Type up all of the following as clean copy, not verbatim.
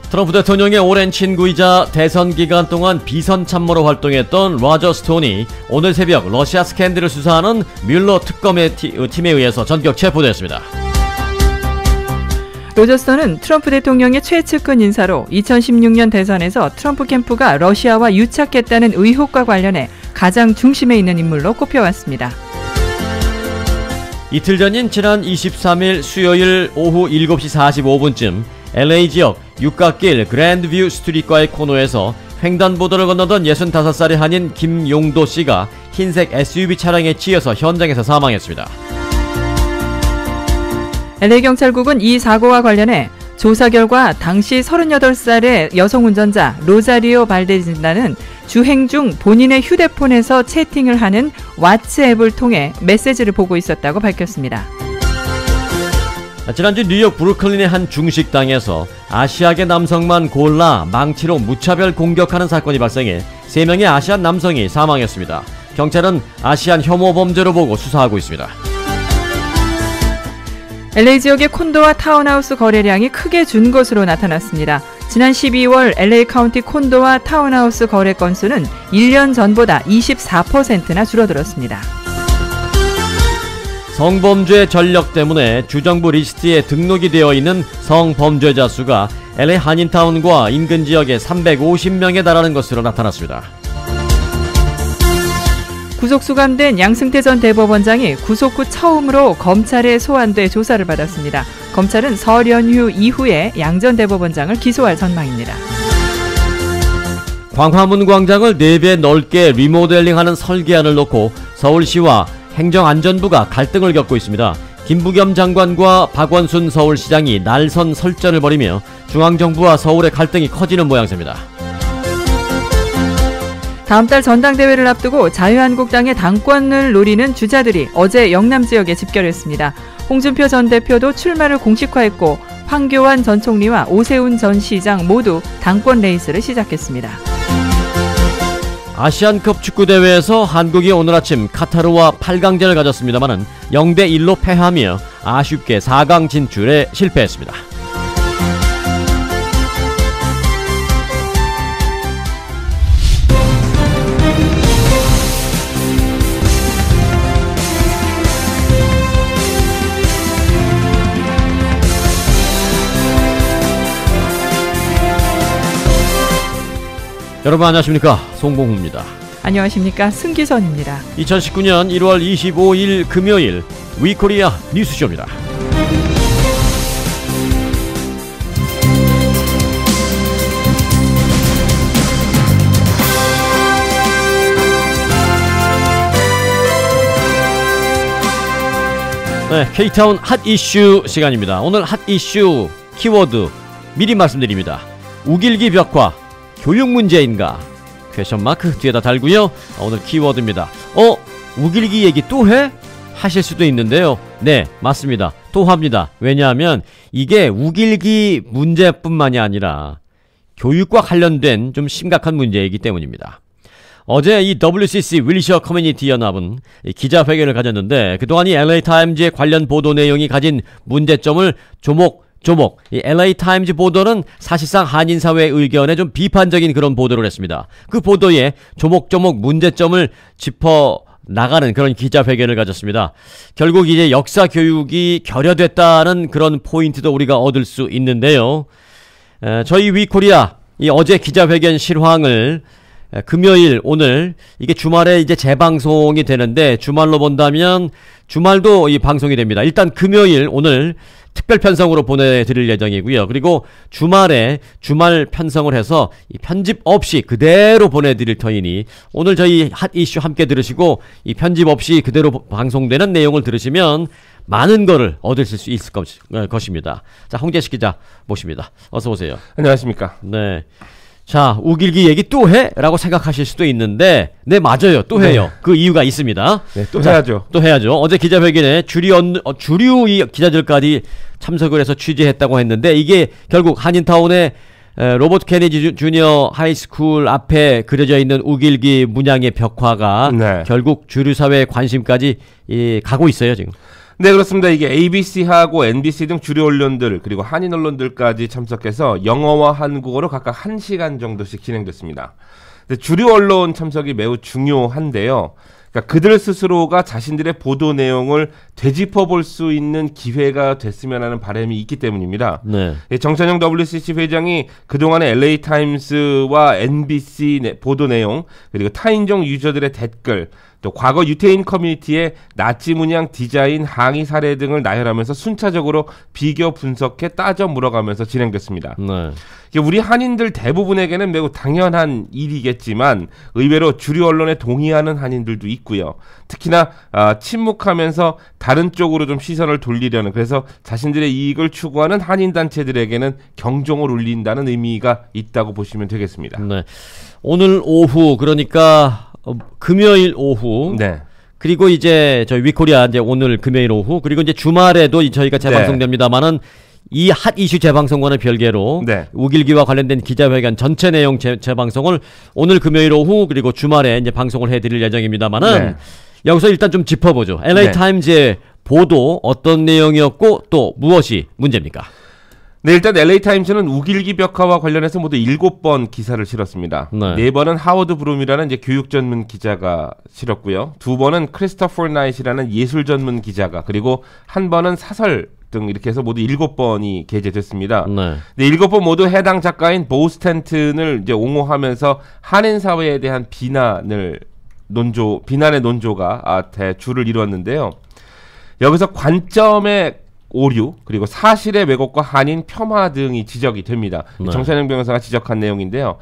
트럼프 대통령의 오랜 친구이자 대선 기간 동안 비선 참모로 활동했던 로저 스톤이 오늘 새벽 러시아 스캔들을 수사하는 뮬러 특검의 팀에 의해서 전격 체포됐습니다. 로저 스톤은 트럼프 대통령의 최측근 인사로 2016년 대선에서 트럼프 캠프가 러시아와 유착했다는 의혹과 관련해 가장 중심에 있는 인물로 꼽혀왔습니다. 이틀 전인 지난 23일 수요일 오후 7시 45분쯤 LA 지역 육각길 그랜드뷰 스트리트과의 코너에서 횡단보도를 건너던 65살의 한인 김용도 씨가 흰색 SUV 차량에 치여서 현장에서 사망했습니다. LA 경찰국은 이 사고와 관련해 조사 결과 당시 38살의 여성 운전자 로자리오 발데진다는 주행 중 본인의 휴대폰에서 채팅을 하는 왓츠 앱을 통해 메시지를 보고 있었다고 밝혔습니다. 지난주 뉴욕 브루클린의 한 중식당에서 아시아계 남성만 골라 망치로 무차별 공격하는 사건이 발생해 3명의 아시안 남성이 사망했습니다. 경찰은 아시안 혐오 범죄로 보고 수사하고 있습니다. LA 지역의 콘도와 타운하우스 거래량이 크게 준 것으로 나타났습니다. 지난 12월 LA 카운티 콘도와 타운하우스 거래 건수는 1년 전보다 24%나 줄어들었습니다. 성범죄 전력 때문에 주정부 리스트에 등록이 되어 있는 성범죄자 수가 LA 한인타운과 인근 지역에 350명에 달하는 것으로 나타났습니다. 구속 수감된 양승태 전 대법원장이 구속 후 처음으로 검찰에 소환돼 조사를 받았습니다. 검찰은 설 연휴 이후에 양 전 대법원장을 기소할 전망입니다. 광화문 광장을 4배 넓게 리모델링하는 설계안을 놓고 서울시와 행정안전부가 갈등을 겪고 있습니다. 김부겸 장관과 박원순 서울시장이 날선 설전을 벌이며 중앙정부와 서울의 갈등이 커지는 모양새입니다. 다음 달 전당대회를 앞두고 자유한국당의 당권을 노리는 주자들이 어제 영남 지역에 집결했습니다. 홍준표 전 대표도 출마를 공식화했고 황교안 전 총리와 오세훈 전 시장 모두 당권 레이스를 시작했습니다. 아시안컵 축구대회에서 한국이 오늘 아침 카타르와 8강전을 가졌습니다마는 0대1로 패하며 아쉽게 4강 진출에 실패했습니다. 여러분 안녕하십니까, 송봉우입니다. 안녕하십니까, 승기선입니다. 2019년 1월 25일 금요일 위코리아 뉴스쇼입니다. 네, K타운 핫 이슈 시간입니다. 오늘 핫 이슈 키워드 미리 말씀드립니다. 우길기 벽화 교육 문제인가? 퀘션마크 뒤에다 달고요. 오늘 키워드입니다. 우길기 얘기 또 해? 하실 수도 있는데요. 네, 맞습니다. 또 합니다. 왜냐하면 이게 우길기 문제뿐만이 아니라 교육과 관련된 좀 심각한 문제이기 때문입니다. 어제 이 WCC 윌리셔 커뮤니티 연합은 기자회견을 가졌는데 그동안 이 LA타임즈의 관련 보도 내용이 가진 문제점을 조목 이 LA타임즈 보도는 사실상 한인사회의 의견에 좀 비판적인 그런 보도를 했습니다. 그 보도에 조목조목 문제점을 짚어 나가는 그런 기자회견을 가졌습니다. 결국 이제 역사 교육이 결여됐다는 그런 포인트도 우리가 얻을 수 있는데요. 저희 위코리아 이 어제 기자회견 실황을 금요일 오늘 이게 주말에 이제 재방송이 되는데 주말로 본다면 주말도 이 방송이 됩니다. 일단 금요일 오늘 특별 편성으로 보내드릴 예정이고요. 그리고 주말에 주말 편성을 해서 이 편집 없이 그대로 보내드릴 터이니 오늘 저희 핫 이슈 함께 들으시고 이 편집 없이 그대로 방송되는 내용을 들으시면 많은 거를 얻으실 수 있을 것입니다. 자, 홍재식 기자 모십니다. 어서 오세요. 안녕하십니까. 네. 자, 우길기 얘기 또 해? 라고 생각하실 수도 있는데 네, 맞아요. 또 해요. 네. 그 이유가 있습니다. 네, 또 해야죠. 또 해야죠. 어제 기자회견에 주류 이 기자들까지 참석을 해서 취재했다고 했는데 이게 결국 한인타운의 로버트 케네디 주니어 하이스쿨 앞에 그려져 있는 우길기 문양의 벽화가 네. 결국 주류사회의 관심까지 가고 있어요, 지금. 네, 그렇습니다. 이게 ABC하고 NBC 등 주류 언론들 그리고 한인 언론들까지 참석해서 영어와 한국어로 각각 1시간 정도씩 진행됐습니다. 근데 주류 언론 참석이 매우 중요한데요. 그러니까 그들 스스로가 자신들의 보도 내용을 되짚어 볼 수 있는 기회가 됐으면 하는 바람이 있기 때문입니다. 네. 정찬영 WCC 회장이 그동안의 LA타임스와 NBC 보도 내용 그리고 타인종 유저들의 댓글 또 과거 유태인 커뮤니티의 나치 문양 디자인 항의 사례 등을 나열하면서 순차적으로 비교 분석해 따져 물어가면서 진행됐습니다. 네. 우리 한인들 대부분에게는 매우 당연한 일이겠지만 의외로 주류 언론에 동의하는 한인들도 있고요. 특히나 침묵하면서 다른 쪽으로 좀 시선을 돌리려는 그래서 자신들의 이익을 추구하는 한인 단체들에게는 경종을 울린다는 의미가 있다고 보시면 되겠습니다. 네. 오늘 오후 그러니까 금요일 오후. 네. 그리고 이제 저희 위코리아 이제 오늘 금요일 오후 그리고 이제 주말에도 저희가 재방송됩니다만은 이 핫 이슈 재방송과는 별개로 네. 우길기와 관련된 기자회견 전체 내용 재방송을 오늘 금요일 오후 그리고 주말에 이제 방송을 해드릴 예정입니다만은 네. 여기서 일단 좀 짚어보죠. LA 네. 타임즈의 보도 어떤 내용이었고 또 무엇이 문제입니까? 네, 일단 LA타임즈는 우길기 벽화와 관련해서 모두 7번 기사를 실었습니다. 네. 4번은 하워드 브룸이라는 이제 교육 전문 기자가 실었고요. 2번은 크리스토퍼 나잇이라는 예술 전문 기자가 그리고 1번은 사설 등 이렇게 해서 모두 7번이 게재됐습니다. 네. 네, 7번 모두 해당 작가인 보 스탠튼을 이제 옹호하면서 한인 사회에 대한 비난의 논조가 대주를 이루었는데요. 여기서 관점의 오류 그리고 사실의 왜곡과 한인 폄하 등이 지적이 됩니다. 네. 정찬영 변호사가 지적한 내용인데요.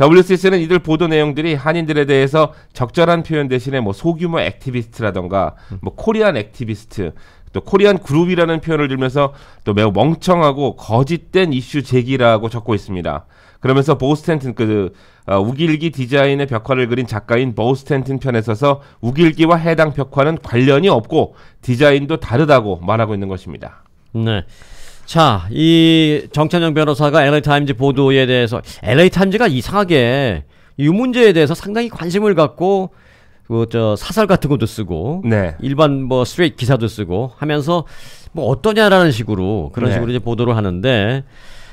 WCC는 이들 보도 내용들이 한인들에 대해서 적절한 표현 대신에 뭐 소규모 액티비스트라던가 뭐 코리안 액티비스트 또 코리안 그룹이라는 표현을 들면서 또 매우 멍청하고 거짓된 이슈 제기라고 적고 있습니다. 그러면서 보 스탠튼 우길기 디자인의 벽화를 그린 작가인 보 스탠튼 편에 서서 우길기와 해당 벽화는 관련이 없고 디자인도 다르다고 말하고 있는 것입니다. 네. 자, 이 정찬영 변호사가 LA타임즈 보도에 대해서 LA타임즈가 이상하게 이 문제에 대해서 상당히 관심을 갖고 사설 같은 것도 쓰고 네. 일반 뭐 스트레이트 기사도 쓰고 하면서 뭐 어떠냐라는 식으로 그런 네. 식으로 이제 보도를 하는데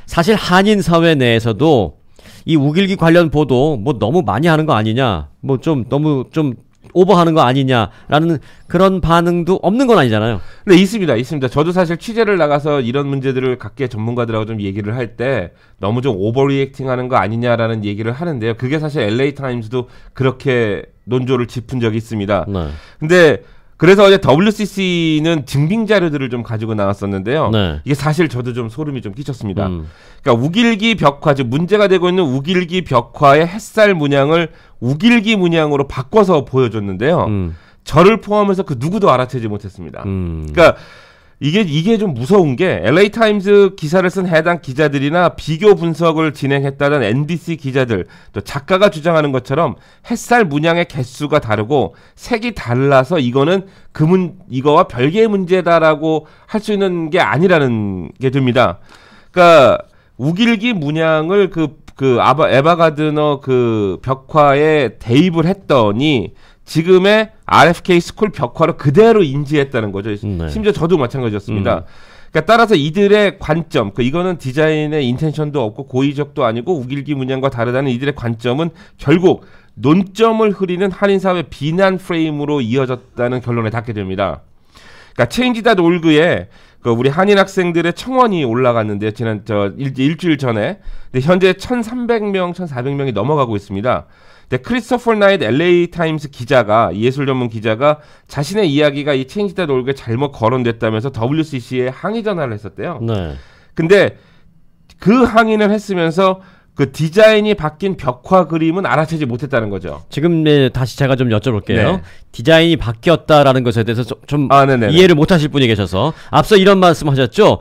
사실 한인 사회 내에서도 이 우길기 관련 보도 뭐 너무 많이 하는 거 아니냐 뭐 좀 너무 좀 오버하는 거 아니냐라는 그런 반응도 없는 건 아니잖아요. 네, 있습니다. 저도 사실 취재를 나가서 이런 문제들을 각계 전문가들하고 좀 얘기를 할 때 너무 좀 오버리액팅 하는 거 아니냐라는 얘기를 하는데요. 그게 사실 LA타임즈도 그렇게 논조를 짚은 적이 있습니다. 네. 근데 그래서 어제 WCC는 증빙 자료들을 좀 가지고 나왔었는데요. 네. 이게 사실 저도 좀 소름이 좀 끼쳤습니다. 그러니까 우길기 벽화, 즉 문제가 되고 있는 우길기 벽화의 햇살 문양을 우길기 문양으로 바꿔서 보여줬는데요. 저를 포함해서 그 누구도 알아채지 못했습니다. 그러니까 이게 좀 무서운 게 LA타임즈 기사를 쓴 해당 기자들이나 비교 분석을 진행했다는 NBC 기자들 또 작가가 주장하는 것처럼 햇살 문양의 개수가 다르고 색이 달라서 이거는 이거와 별개의 문제다라고 할 수 있는 게 아니라는 게 됩니다. 그러니까 우길기 문양을 에바 가드너 벽화에 대입을 했더니 지금의 RFK 스쿨 벽화로 그대로 인지했다는 거죠. 네. 심지어 저도 마찬가지였습니다. 그러니까 따라서 이들의 관점, 이거는 디자인의 인텐션도 없고 고의적도 아니고 우길기 문양과 다르다는 이들의 관점은 결국 논점을 흐리는 한인사회 비난 프레임으로 이어졌다는 결론에 닿게 됩니다. 그러니까 체인지.org에 우리 한인 학생들의 청원이 올라갔는데요. 지난 일주일 전에. 근데 현재 1,300명, 1,400명이 넘어가고 있습니다. 크리스토퍼 나잇 LA타임스 기자가 예술 전문 기자가 자신의 이야기가 이 체인지.org에 잘못 거론됐다면서 WCC에 항의 전화를 했었대요. 네. 근데 그 항의를 했으면서 그 디자인이 바뀐 벽화 그림은 알아채지 못했다는 거죠. 지금 다시 제가 좀 여쭤볼게요. 네. 디자인이 바뀌었다라는 것에 대해서 좀 네네네. 이해를 못하실 분이 계셔서 앞서 이런 말씀하셨죠.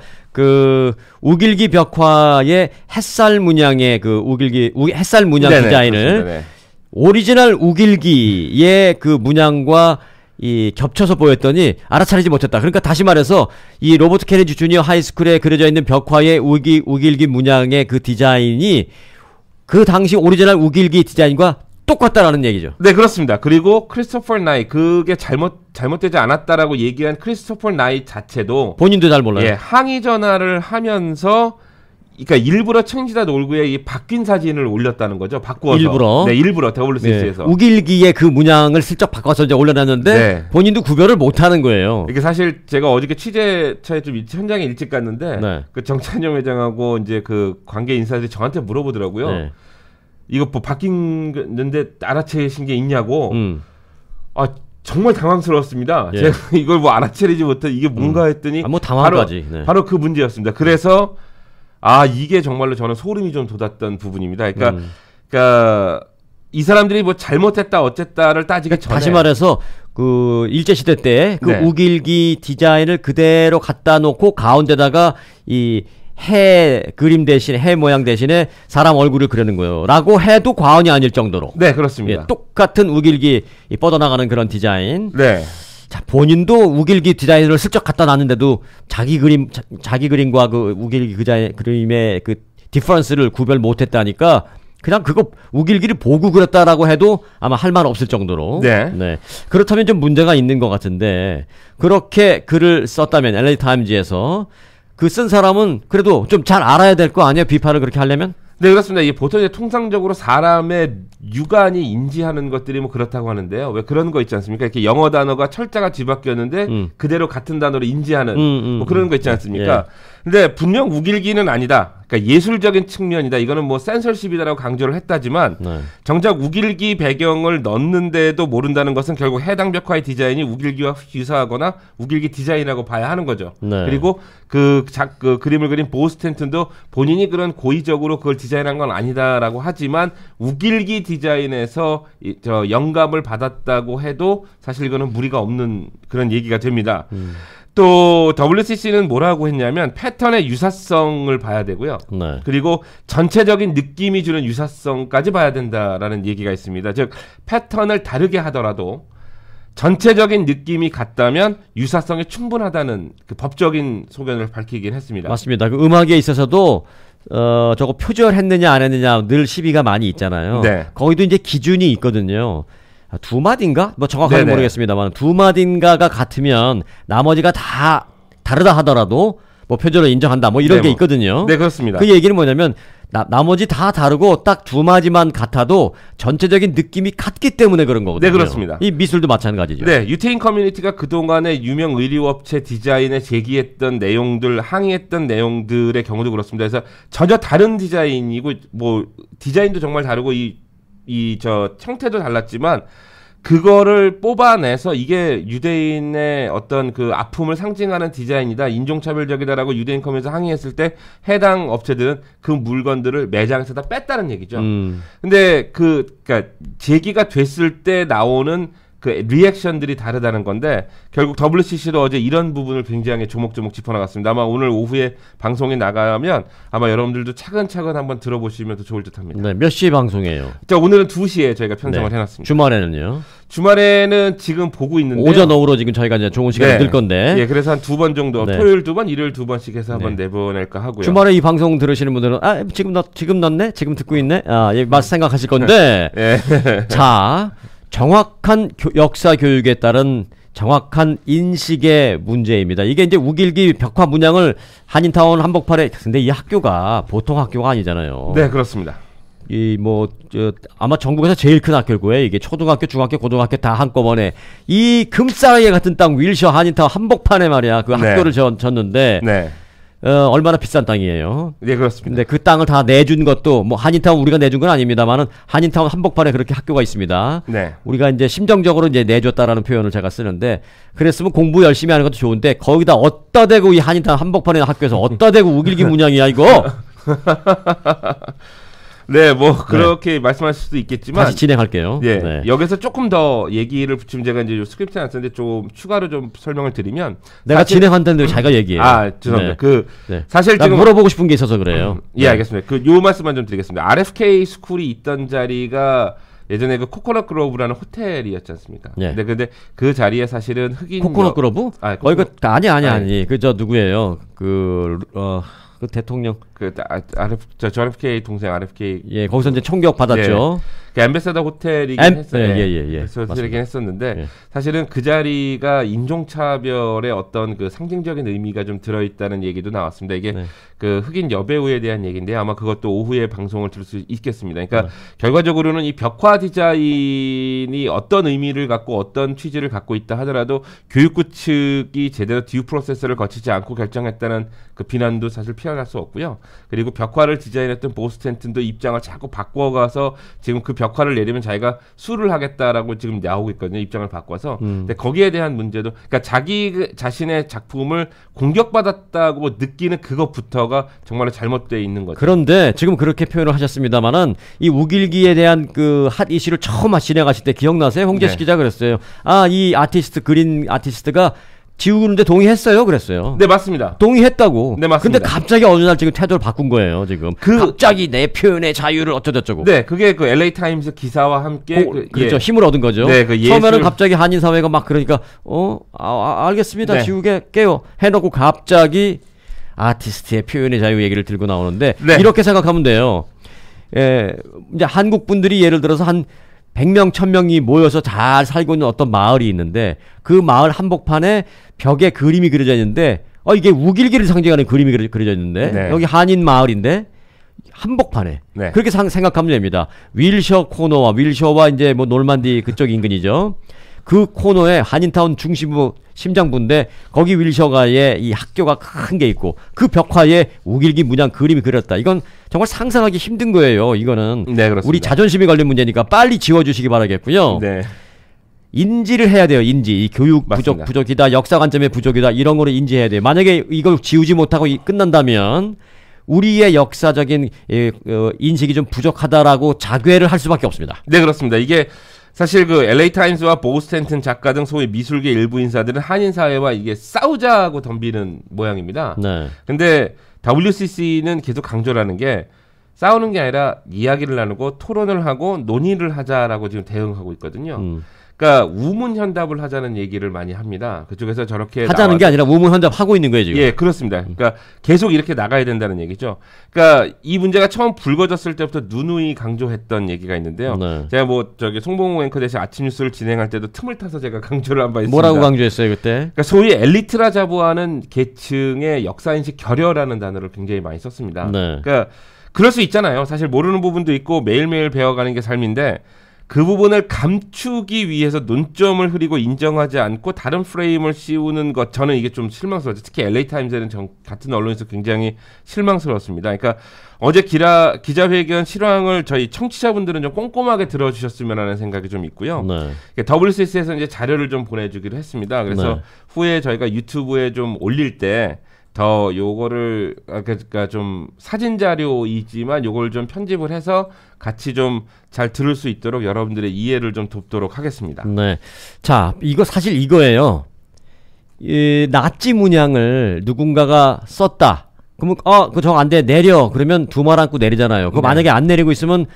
우길기 벽화의 햇살 문양의 햇살 문양 네네, 디자인을 네. 오리지널 우길기의 그 문양과 겹쳐서 보였더니 알아차리지 못했다. 그러니까 다시 말해서 이 로버트 케네디 주니어 하이스쿨에 그려져 있는 벽화의 우길기 문양의 그 디자인이 그 당시 오리지널 우길기 디자인과 똑같다라는 얘기죠. 네, 그렇습니다. 그리고 크리스토퍼 나이, 그게 잘못되지 않았다라고 얘기한 크리스토퍼 나이 자체도 본인도 잘 몰라요. 예, 항의 전화를 하면서 그러니까 일부러 청지자 놀구에 이 바뀐 사진을 올렸다는 거죠. 바꾸어서. 일부러. 네, 일부러 WCC에서. 네. 우길기의 그 문양을 슬쩍 바꿔서 이제 올려놨는데 네. 본인도 구별을 못하는 거예요. 이게 사실 제가 어저께 취재차에 좀 현장에 일찍 갔는데 네. 그 정찬영 회장하고 이제 그 관계 인사들이 저한테 물어보더라고요. 네. 이거 뭐 바뀌는데 알아채신 게 있냐고. 아, 정말 당황스러웠습니다. 예. 제가 이걸 뭐 알아채리지 못해 이게 뭔가 했더니 뭐 당황까지. 바로 그 문제였습니다. 그래서 이게 정말로 저는 소름이 좀 돋았던 부분입니다. 그러니까 이 사람들이 뭐 잘못했다 어쨌다를 따지기 전에 다시 말해서 그 일제 시대 때 그 네. 우길기 디자인을 그대로 갖다 놓고 가운데다가 이 해 그림 대신에 해 모양 대신에 사람 얼굴을 그리는 거요라고 해도 과언이 아닐 정도로. 네, 그렇습니다. 예, 똑같은 우길기 이 뻗어나가는 그런 디자인. 네. 자, 본인도 우길기 디자인을 슬쩍 갖다 놨는데도 자기 그림과 그 우길기 그림의 그 디퍼런스를 구별 못했다니까 그냥 그거 우길기를 보고 그렸다라고 해도 아마 할 말 없을 정도로. 네. 그렇다면 좀 문제가 있는 것 같은데 그렇게 글을 썼다면 LA 타임즈에서 그 쓴 사람은 그래도 좀 잘 알아야 될 거 아니에요? 비판을 그렇게 하려면? 네, 그렇습니다. 이게 보통 이제 통상적으로 사람의 육안이 인지하는 것들이 뭐 그렇다고 하는데요. 왜 그런 거 있지 않습니까? 이렇게 영어 단어가 철자가 뒤바뀌었는데 그대로 같은 단어로 인지하는 뭐 그런 거 있지 않습니까? 예. 근데 분명 우길기는 아니다. 그러니까 예술적인 측면이다. 이거는 뭐 센서십이다라고 강조를 했다지만 네. 정작 우길기 배경을 넣는데도 모른다는 것은 결국 해당 벽화의 디자인이 우길기와 유사하거나 우길기 디자인이라고 봐야 하는 거죠. 네. 그리고 그 그림을 그린 보 스탠튼도 본인이 그런 고의적으로 그걸 디자인한 건 아니다라고 하지만 우길기 디자인에서 저 영감을 받았다고 해도 사실 이거는 무리가 없는 그런 얘기가 됩니다. 또 WCC는 뭐라고 했냐면 패턴의 유사성을 봐야 되고요. 네. 그리고 전체적인 느낌이 주는 유사성까지 봐야 된다라는 얘기가 있습니다. 즉 패턴을 다르게 하더라도 전체적인 느낌이 같다면 유사성이 충분하다는 그 법적인 소견을 밝히긴 했습니다. 맞습니다. 그 음악에 있어서도 저거 표절했느냐 안 했느냐 늘 시비가 많이 있잖아요. 네. 거기도 이제 기준이 있거든요. 두 마디인가? 뭐 정확하게 네네. 모르겠습니다만 두 마디인가가 같으면 나머지가 다 다르다 하더라도 뭐 표절을 인정한다 뭐 이런 게 있거든요. 네, 그렇습니다. 그 얘기는 뭐냐면 나머지 다 다르고 딱 두 마디만 같아도 전체적인 느낌이 같기 때문에 그런 거거든요. 네, 그렇습니다. 이 미술도 마찬가지죠. 네, 유태인 커뮤니티가 그동안의 유명 의류업체 디자인에 제기했던 내용들, 항의했던 내용들의 경우도 그렇습니다. 그래서 전혀 다른 디자인이고 뭐 디자인도 정말 다르고 저 형태도 달랐지만 그거를 뽑아내서 이게 유대인의 어떤 그 아픔을 상징하는 디자인이다, 인종차별적이다라고 유대인 커뮤니티에서 항의했을 때 해당 업체들은 그 물건들을 매장에서 다 뺐다는 얘기죠. 근데 그러니까 제기가 됐을 때 나오는 그 리액션들이 다르다는 건데 결국 WCC도 어제 이런 부분을 굉장히 조목조목 짚어나갔습니다. 아마 오늘 오후에 방송에 나가면 아마 여러분들도 차근차근 한번 들어보시면 더 좋을 듯합니다. 네, 몇 시 방송이에요? 자, 오늘은 2시에 저희가 편성을 네. 해놨습니다. 주말에는요? 주말에는 지금 보고 있는데 오전 오후로 지금 저희가 이제 좋은 시간이 늘 건데. 예, 그래서 한 2번 정도 네. 토요일 2번, 일요일 2번씩 해서 한번 내보낼까 하고요. 주말에 이 방송 들으시는 분들은 지금 넣네? 지금 듣고 있네? 생각하실 건데. 예. 자, 정확한 역사 교육에 따른 정확한 인식의 문제입니다. 이게 이제 우길기 벽화 문양을 한인타운 한복판에, 근데 이 학교가 보통 학교가 아니잖아요. 네, 그렇습니다. 아마 전국에서 제일 큰 학교일 거예요. 이게 초등학교, 중학교, 고등학교 다 한꺼번에. 이 금싸라기 같은 땅 윌셔 한인타운 한복판에 말이야. 그 네. 학교를 졌는데. 네. 얼마나 비싼 땅이에요. 네, 그렇습니다. 근데 그 땅을 다 내준 것도 뭐 한인타운 우리가 내준 건 아닙니다만은 한인타운 한복판에 그렇게 학교가 있습니다. 네. 우리가 이제 심정적으로 이제 내줬다라는 표현을 제가 쓰는데 그랬으면 공부 열심히 하는 것도 좋은데 거기다 어디다 대고 이 한인타운 한복판에 학교에서 어디다 대고 우길기 문양이야 이거. 네, 뭐 그렇게 말씀하실 수도 있겠지만 다시 진행할게요. 예, 네. 여기서 조금 더 얘기를 붙이면 제가 이제 스크립트에 안 썼는데 좀 추가로 좀 설명을 드리면 내가 진행한다는데 자기가 얘기해요. 죄송합니다. 네. 사실 나 지금 물어보고 싶은 게 있어서 그래요. 예, 알겠습니다. 요 말씀만 좀 드리겠습니다. RFK 스쿨이 있던 자리가 예전에 그 코코넛 그로브라는 호텔이었지 않습니까? 네. 근데 그 자리에 사실은 흑인 코코넛 그로브? 아니, 이거 아니. 그 저 누구예요? 그 대통령 존 FK 동생 RFK. 예, 거기서 이제 총격 받았죠. 그 엠베서더 호텔이긴 했어요. 예. 호텔이긴 했었는데 예. 사실은 그 자리가 인종차별의 어떤 그 상징적인 의미가 좀 들어있다는 얘기도 나왔습니다. 이게 네. 그 흑인 여배우에 대한 얘기인데 아마 그것도 오후에 방송을 들을 수 있겠습니다. 그러니까 결과적으로는 이 벽화 디자인이 어떤 의미를 갖고 어떤 취지를 갖고 있다 하더라도 교육부 측이 제대로 듀 프로세스를 거치지 않고 결정했다는 그 비난도 사실 피할 수 없고요. 그리고 벽화를 디자인했던 보스 스탠튼도 입장을 자꾸 바꿔가서 지금 그 벽화를 내리면 자기가 수를 하겠다라고 지금 나오고 있거든요. 입장을 바꿔서. 근데 거기에 대한 문제도, 그러니까 자기 자신의 작품을 공격받았다고 느끼는 그것부터가 정말로 잘못되어 있는 거죠. 그런데 지금 그렇게 표현을 하셨습니다만은 이 우길기에 대한 그 핫 이슈를 처음 진행하실 때 기억나세요? 홍재식 네. 기자 그랬어요. 이 아티스트 그린 아티스트가 지우는데 동의했어요. 그랬어요. 네, 맞습니다. 동의했다고. 네, 맞습니다. 근데 갑자기 어느 날 지금 태도를 바꾼 거예요. 지금 갑자기 내 표현의 자유를 어쩌고저쩌고. 네, 그게 그 LA 타임스 기사와 함께 그렇죠. 힘을 얻은 거죠. 네, 그 처음에는 갑자기 한인 사회가 막 그러니까 알겠습니다. 네. 지우게요. 해놓고 갑자기 아티스트의 표현의 자유 얘기를 들고 나오는데 네. 이렇게 생각하면 돼요. 이제 한국 분들이 예를 들어서 한 100명, 1000명이 모여서 잘 살고 있는 어떤 마을이 있는데 그 마을 한복판에 벽에 그림이 그려져 있는데 이게 우길기를 상징하는 그림이 그려져 있는데 네. 여기 한인 마을인데 한복판에 네. 그렇게 생각하면 됩니다. 윌셔와 이제 뭐 놀만디 그쪽 인근이죠. 그 코너에 한인타운 중심부 심장부인데 거기 윌셔가에 이 학교가 큰 게 있고 그 벽화에 우길기 문양 그림이 그렸다. 이건 정말 상상하기 힘든 거예요. 이거는 네, 그렇습니다. 우리 자존심이 걸린 문제니까 빨리 지워주시기 바라겠고요. 네. 인지를 해야 돼요. 인지. 이 교육 맞습니다. 부족이다. 역사 관점의 부족이다. 이런 거를 인지해야 돼요. 만약에 이걸 지우지 못하고 끝난다면 우리의 역사적인 인식이 좀 부족하다라고 자괴를 할 수밖에 없습니다. 네, 그렇습니다. 이게 사실 그 LA 타임스와 보우 스탠튼 작가 등 소위 미술계 일부 인사들은 한인 사회와 이게 싸우자고 덤비는 모양입니다. 네. 근데 WCC는 계속 강조를 하는 게 싸우는 게 아니라 이야기를 나누고 토론을 하고 논의를 하자라고 지금 대응하고 있거든요. 그러니까 우문현답을 하자는 얘기를 많이 합니다. 그쪽에서 저렇게 하자는 게 아니라 우문현답 하고 있는 거예요 지금. 예, 그렇습니다. 그러니까 계속 이렇게 나가야 된다는 얘기죠. 그러니까 이 문제가 처음 불거졌을 때부터 누누이 강조했던 얘기가 있는데요. 네. 제가 뭐 송봉호 앵커 대신 아침 뉴스를 진행할 때도 틈을 타서 제가 강조를 한 바 있습니다. 뭐라고 강조했어요 그때? 그러니까 소위 엘리트라 자부하는 계층의 역사인식 결여라는 단어를 굉장히 많이 썼습니다. 네. 그러니까 그럴 수 있잖아요. 사실 모르는 부분도 있고 매일매일 배워가는 게 삶인데 그 부분을 감추기 위해서 논점을 흐리고 인정하지 않고 다른 프레임을 씌우는 것, 저는 이게 좀 실망스러웠죠. 특히 LA타임즈는 같은 언론에서 굉장히 실망스러웠습니다. 그러니까 어제 기자회견 실황을 저희 청취자분들은 좀 꼼꼼하게 들어주셨으면 하는 생각이 좀 있고요. 네. WCC에서 이제 자료를 좀 보내주기로 했습니다. 그래서 네. 후에 저희가 유튜브에 좀 올릴 때 더 요거를 그러니까 좀 사진 자료이지만 요걸 좀 편집을 해서 같이 좀 잘 들을 수 있도록 여러분들의 이해를 좀 돕도록 하겠습니다. 네. 자, 이거 사실 이거예요. 나치 문양을 누군가가 썼다. 그러면 그거 안 돼. 내려. 그러면 두 말 안고 내리잖아요. 그거 네. 만약에 안 내리고 있으면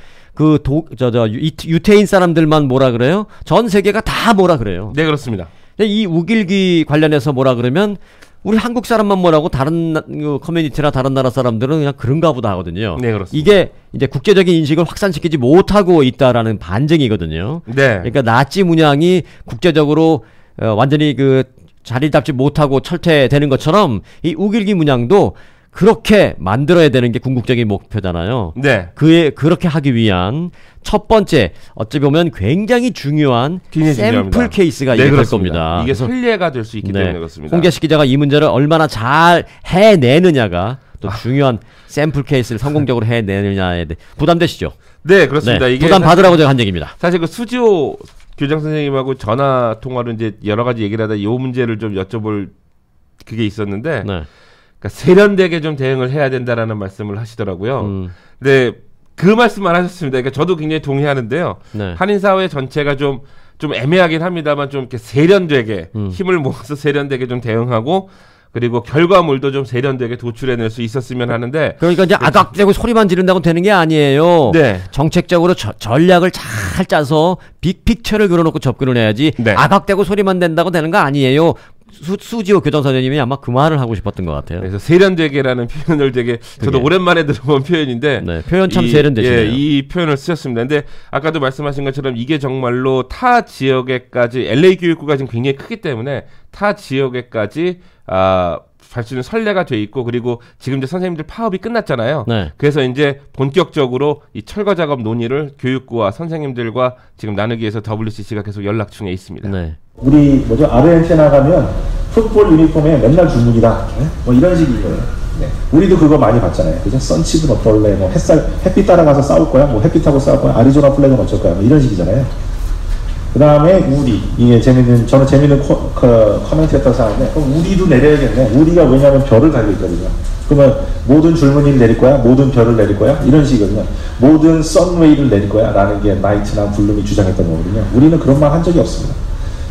유태인 사람들만 뭐라 그래요? 전 세계가 다 뭐라 그래요. 네, 그렇습니다. 이 우길기 관련해서 뭐라 그러면 우리 한국 사람만 뭐라고 다른 커뮤니티나 다른 나라 사람들은 그냥 그런가 보다 하거든요. 네, 그렇습니다. 이게 이제 국제적인 인식을 확산시키지 못하고 있다라는 반증이거든요. 네. 그러니까 나치 문양이 국제적으로 완전히 그 자리 잡지 못하고 철퇴되는 것처럼 이 우길기 문양도 그렇게 만들어야 되는 게 궁극적인 목표잖아요. 네. 그렇게 하기 위한 첫 번째 어찌 보면 굉장히 중요한 샘플 케이스가 네, 될 겁니다. 이게 선례가 될 수 있기 때문에 그렇습니다. 홍재식 기자가 이 문제를 얼마나 잘 해내느냐가 또 중요한 샘플 케이스를 성공적으로 해내느냐에 대해 부담되시죠? 네, 그렇습니다. 네, 이게 부담 받으라고 제가 한 얘기입니다. 사실 그 수지호 교장 선생님하고 전화 통화로 이제 여러 가지 얘기를 하다 이 문제를 좀 여쭤볼 그게 있었는데 네. 그러니까 세련되게 좀 대응을 해야 된다라는 말씀을 하시더라고요. 근데 그 말씀만 하셨습니다. 그러니까 저도 굉장히 동의하는데요. 네. 한인 사회 전체가 좀 애매하긴 합니다만 좀 이렇게 세련되게 힘을 모아서 세련되게 좀 대응하고 그리고 결과물도 좀 세련되게 도출해낼 수 있었으면 하는데 그러니까 이제 아각대고 소리만 지른다고 되는 게 아니에요. 네. 정책적으로 전략을 잘 짜서 빅픽처를 그려놓고 접근을 해야지 네. 아각대고 소리만 낸다고 되는 거 아니에요. 수지호 교장 선생님이 아마 그 말을 하고 싶었던 것 같아요. 그래서 세련되게라는 표현을 되게 저도 오랜만에 들어본 표현인데 네, 표현 참 세련되시네요. 예, 이 표현을 쓰셨습니다. 근데 아까도 말씀하신 것처럼 이게 정말로 타 지역에까지 LA 교육구가 지금 굉장히 크기 때문에 타 지역에까지 갈 수 있는 선례가 돼 있고 그리고 지금 이제 선생님들 파업이 끝났잖아요. 네. 그래서 이제 본격적으로 이 철거 작업 논의를 교육부와 선생님들과 지금 나누기 위해서 WCC가 계속 연락 중에 있습니다. 네. 우리 아르헨티나 가면 풋볼 유니폼에 맨날 주문이다. 네? 뭐 이런 식이에요. 네. 우리도 그거 많이 봤잖아요. 그죠? 선칩은 어떨래? 뭐 햇빛 따라가서 싸울 거야? 뭐 햇빛하고 싸울 거야? 아리조나 플래그는 어쩔 거야? 뭐 이런 식이잖아요. 그 다음에 우리, 이게 저는 재밌는 커멘트였다고 생각하는데, 그럼 우리도 내려야겠네. 우리가 왜냐하면 별을 달고 있거든요. 그러면 모든 줄무늬를 내릴 거야? 모든 별을 내릴 거야? 이런 식이거든요. 모든 선웨이를 내릴 거야? 라는 게 나이트나 블룸이 주장했던 거거든요. 우리는 그런 말 한 적이 없습니다.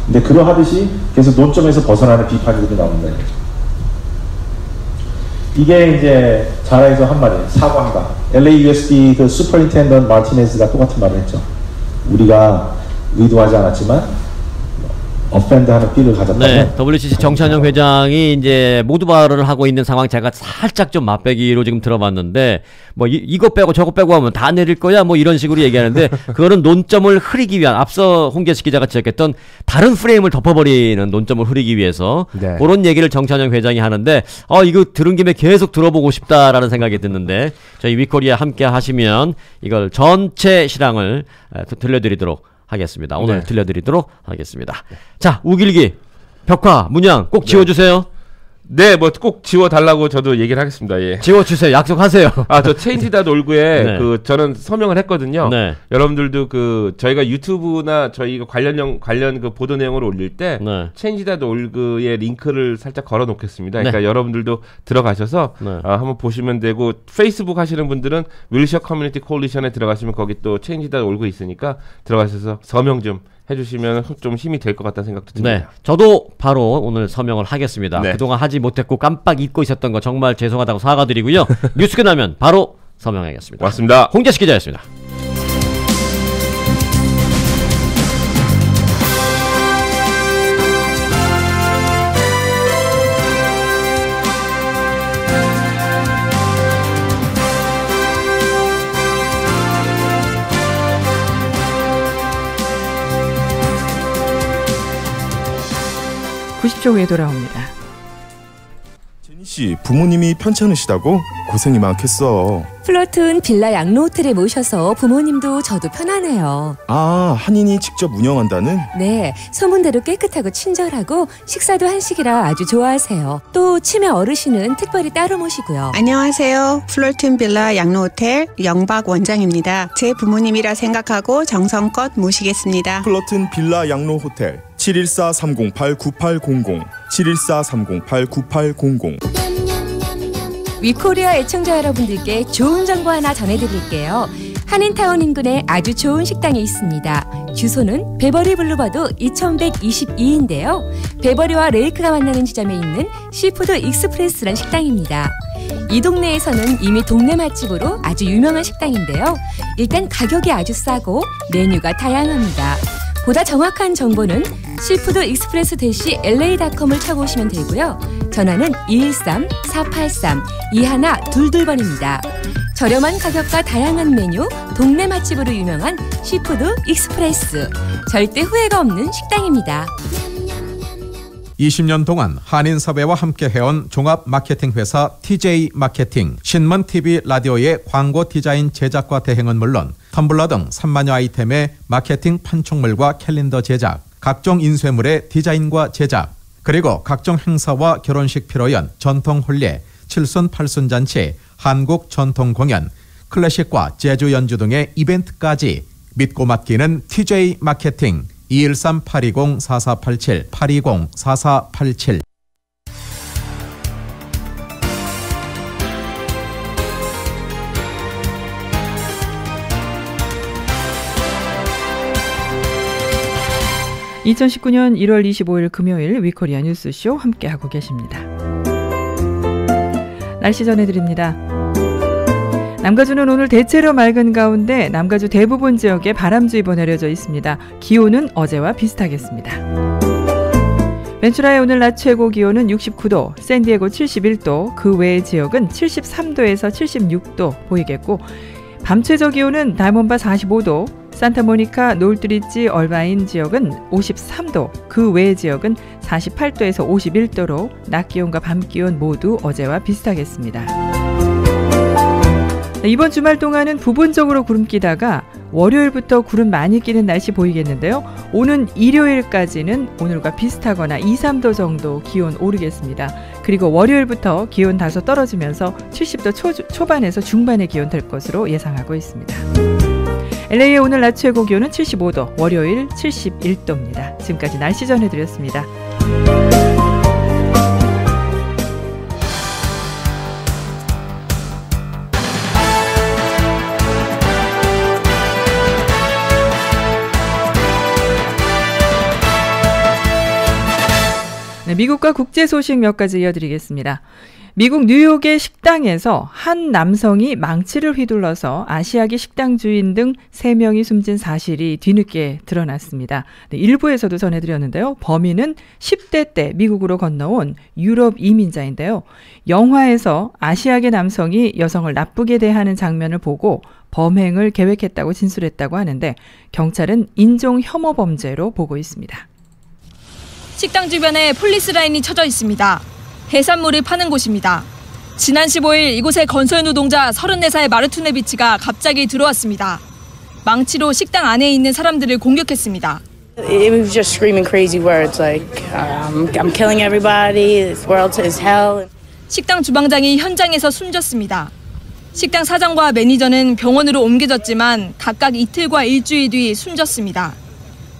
근데 그러하듯이 계속 논점에서 벗어나는 비판이 나옵니다. 이게 이제 자라에서 한 말이에요. 사과한다. LAUSD 그 슈퍼인텐던트 마티네즈가 똑같은 말을 했죠. 우리가 의도하지 않았지만 어펜드하는 삐를 가졌다면. 네, WCC 정찬영 회장이 이제 모두 발언을 하고 있는 상황 제가 살짝 좀 맛배기로 지금 들어봤는데 뭐 이거 빼고 저거 빼고 하면 다 내릴 거야 뭐 이런 식으로 얘기하는데 그거는 논점을 흐리기 위한 앞서 홍계식 기자가 지적했던 다른 프레임을 덮어버리는 논점을 흐리기 위해서 네. 그런 얘기를 정찬영 회장이 하는데 이거 들은 김에 계속 들어보고 싶다라는 생각이 드는데 저희 위코리아 함께 하시면 이걸 전체 실황을 들려드리도록 하겠습니다. 오늘 네. 들려드리도록 하겠습니다. 네. 자, 우길기, 벽화, 문양 꼭 지워주세요. 네, 뭐 꼭 지워달라고 저도 얘기를 하겠습니다. 예. 지워주세요. 약속하세요. 저 체인지닷올그에 네. 저는 서명을 했거든요. 네. 여러분들도 저희가 유튜브나 저희가 관련 그 보도 내용을 올릴 때 네. 체인지닷올그의 링크를 살짝 걸어놓겠습니다. 그러니까 네. 여러분들도 들어가셔서 네. 한번 보시면 되고 페이스북 하시는 분들은 윌셔 커뮤니티 콜리션에 들어가시면 거기 또 체인지닷올그 있으니까 들어가셔서 서명 좀 해주시면 좀 힘이 될 것 같다는 생각도 듭니다. 네, 저도 바로 오늘 서명을 하겠습니다. 네. 그동안 하지 못했고 깜빡 잊고 있었던 거 정말 죄송하다고 사과드리고요. 뉴스 끝나면 바로 서명하겠습니다. 맞습니다. 홍재식 기자였습니다. (90초) 후에 돌아옵니다. 제니씨, 부모님이 편찮으시다고? 고생이 많겠어. 플러튼 빌라 양로 호텔에 모셔서 부모님도 저도 편하네요. 한인이 직접 운영한다는? 네, 소문대로 깨끗하고 친절하고 식사도 한식이라 아주 좋아하세요. 또 치매 어르신은 특별히 따로 모시고요. 안녕하세요. 플러튼 빌라 양로 호텔 영박 원장입니다. 제 부모님이라 생각하고 정성껏 모시겠습니다. 플러튼 빌라 양로 호텔 714-308-9800 714-308-9800. 위코리아 애청자 여러분들께 좋은 정보 하나 전해드릴게요. 한인타운 인근에 아주 좋은 식당이 있습니다. 주소는 베버리 블루버드 2122인데요. 베버리와 레이크가 만나는 지점에 있는 시푸드 익스프레스란 식당입니다. 이 동네에서는 이미 동네 맛집으로 아주 유명한 식당인데요. 일단 가격이 아주 싸고 메뉴가 다양합니다. 보다 정확한 정보는 시푸드 익스프레스 -la.com을 쳐보시면 되고요. 전화는 213-483-2122번입니다. 저렴한 가격과 다양한 메뉴, 동네 맛집으로 유명한 시푸드 익스프레스. 절대 후회가 없는 식당입니다. 20년 동안 한인섭외와 함께 해온 종합 마케팅 회사 TJ 마케팅, 신문 TV 라디오의 광고 디자인 제작과 대행은 물론 텀블러 등 3만여 아이템의 마케팅 판촉물과 캘린더 제작, 각종 인쇄물의 디자인과 제작, 그리고 각종 행사와 결혼식 피로연, 전통 혼례, 칠순 팔순 잔치, 한국 전통 공연, 클래식과 재즈 연주 등의 이벤트까지 믿고 맡기는 TJ 마케팅 213-820-4487 820-4487. (2019년 1월 25일) 금요일 위코리아 뉴스쇼 함께하고 계십니다. 날씨 전해드립니다. 남가주는 오늘 대체로 맑은 가운데 남가주 대부분 지역에 바람주의보 내려져 있습니다. 기온은 어제와 비슷하겠습니다. 벤츄라의 오늘 낮 최고 기온은 69도, 샌디에고 71도, 그 외의 지역은 73도에서 76도 보이겠고, 밤 최저 기온은 다이몬바 45도, 산타모니카, 놀트리지, 얼바인 지역은 53도, 그 외의 지역은 48도에서 51도로 낮 기온과 밤 기온 모두 어제와 비슷하겠습니다. 이번 주말 동안은 부분적으로 구름 끼다가 월요일부터 구름 많이 끼는 날씨 보이겠는데요. 오는 일요일까지는 오늘과 비슷하거나 2, 3도 정도 기온 오르겠습니다. 그리고 월요일부터 기온 다소 떨어지면서 70도 초반에서 중반의 기온 될 것으로 예상하고 있습니다. LA의 오늘 낮 최고 기온은 75도, 월요일 71도입니다. 지금까지 날씨 전해드렸습니다. 미국과 국제 소식 몇 가지 이어드리겠습니다. 미국 뉴욕의 식당에서 한 남성이 망치를 휘둘러서 아시아계 식당 주인 등 3명이 숨진 사실이 뒤늦게 드러났습니다. 일부에서도 전해드렸는데요. 범인은 10대 때 미국으로 건너온 유럽 이민자인데요. 영화에서 아시아계 남성이 여성을 나쁘게 대하는 장면을 보고 범행을 계획했다고 진술했다고 하는데 경찰은 인종 혐오 범죄로 보고 있습니다. 식당 주변에 폴리스 라인이 쳐져 있습니다. 해산물을 파는 곳입니다. 지난 15일 이곳에 건설 노동자 34살 마르투네비치가 갑자기 들어왔습니다. 망치로 식당 안에 있는 사람들을 공격했습니다. It was just screaming crazy words like I'm killing everybody. This world is hell. 식당 주방장이 현장에서 숨졌습니다. 식당 사장과 매니저는 병원으로 옮겨졌지만 각각 이틀과 일주일 뒤 숨졌습니다.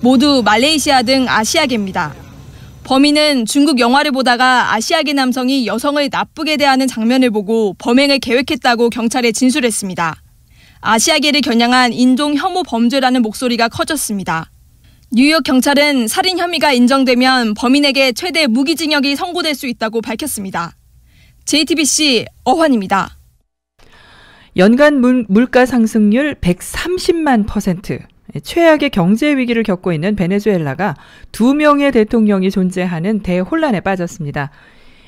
모두 말레이시아 등 아시아계입니다. 범인은 중국 영화를 보다가 아시아계 남성이 여성을 나쁘게 대하는 장면을 보고 범행을 계획했다고 경찰에 진술했습니다. 아시아계를 겨냥한 인종 혐오 범죄라는 목소리가 커졌습니다. 뉴욕 경찰은 살인 혐의가 인정되면 범인에게 최대 무기징역이 선고될 수 있다고 밝혔습니다. JTBC 어환입니다. 연간 물가 상승률 130만 %. 최악의 경제 위기를 겪고 있는 베네수엘라가 2명의 대통령이 존재하는 대혼란에 빠졌습니다.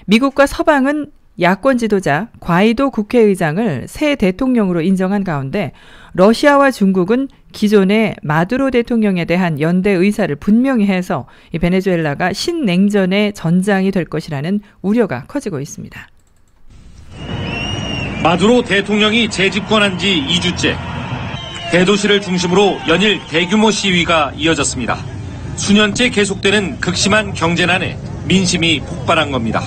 미국과 서방은 야권 지도자 과이도 국회의장을 새 대통령으로 인정한 가운데 러시아와 중국은 기존의 마두로 대통령에 대한 연대 의사를 분명히 해서 이 베네수엘라가 신냉전의 전장이 될 것이라는 우려가 커지고 있습니다. 마두로 대통령이 재집권한 지 2주째. 대도시를 중심으로 연일 대규모 시위가 이어졌습니다. 수년째 계속되는 극심한 경제난에 민심이 폭발한 겁니다.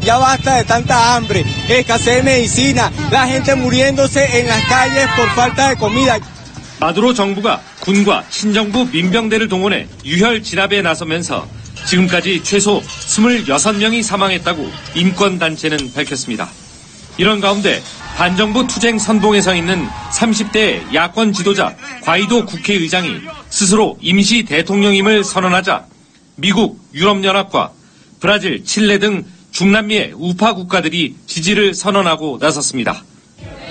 Ya basta de tanta hambre, escasez de medicina, la gente muriéndose en las calles por falta de comida. 마두로 정부가 군과 친정부 민병대를 동원해 유혈 진압에 나서면서 지금까지 최소 26명이 사망했다고 인권단체는 밝혔습니다. 이런 가운데 반정부 투쟁 선봉에 서 있는 30대 야권 지도자 과이도 국회의장이 스스로 임시 대통령임을 선언하자 미국, 유럽연합과 브라질, 칠레 등 중남미의 우파 국가들이 지지를 선언하고 나섰습니다.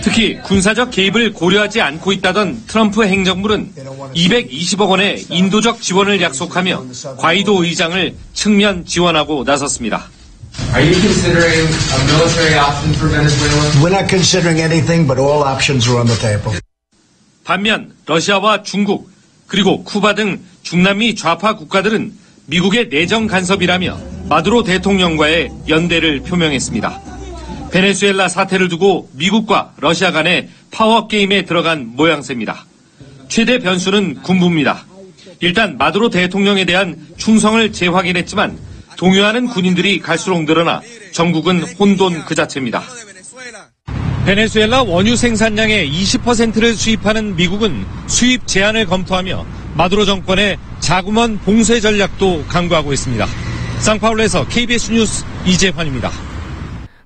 특히 군사적 개입을 고려하지 않고 있다던 트럼프 행정부는 220억 원의 인도적 지원을 약속하며 과이도 의장을 측면 지원하고 나섰습니다. Are you considering a military option for Venezuela? We're not considering anything, but all options are on the table. 반면 러시아와 중국 그리고 쿠바 등 중남미 좌파 국가들은 미국의 내정 간섭이라며 마두로 대통령과의 연대를 표명했습니다. 베네수엘라 사태를 두고 미국과 러시아 간의 파워게임에 들어간 모양새입니다. 최대 변수는 군부입니다. 일단 마두로 대통령에 대한 충성을 재확인했지만 동요하는 군인들이 갈수록 늘어나 전국은 혼돈 그 자체입니다. 베네수엘라 원유 생산량의 20%를 수입하는 미국은 수입 제한을 검토하며 마두로 정권의 자금원 봉쇄 전략도 강구하고 있습니다. 상파울루에서 KBS 뉴스 이재환입니다.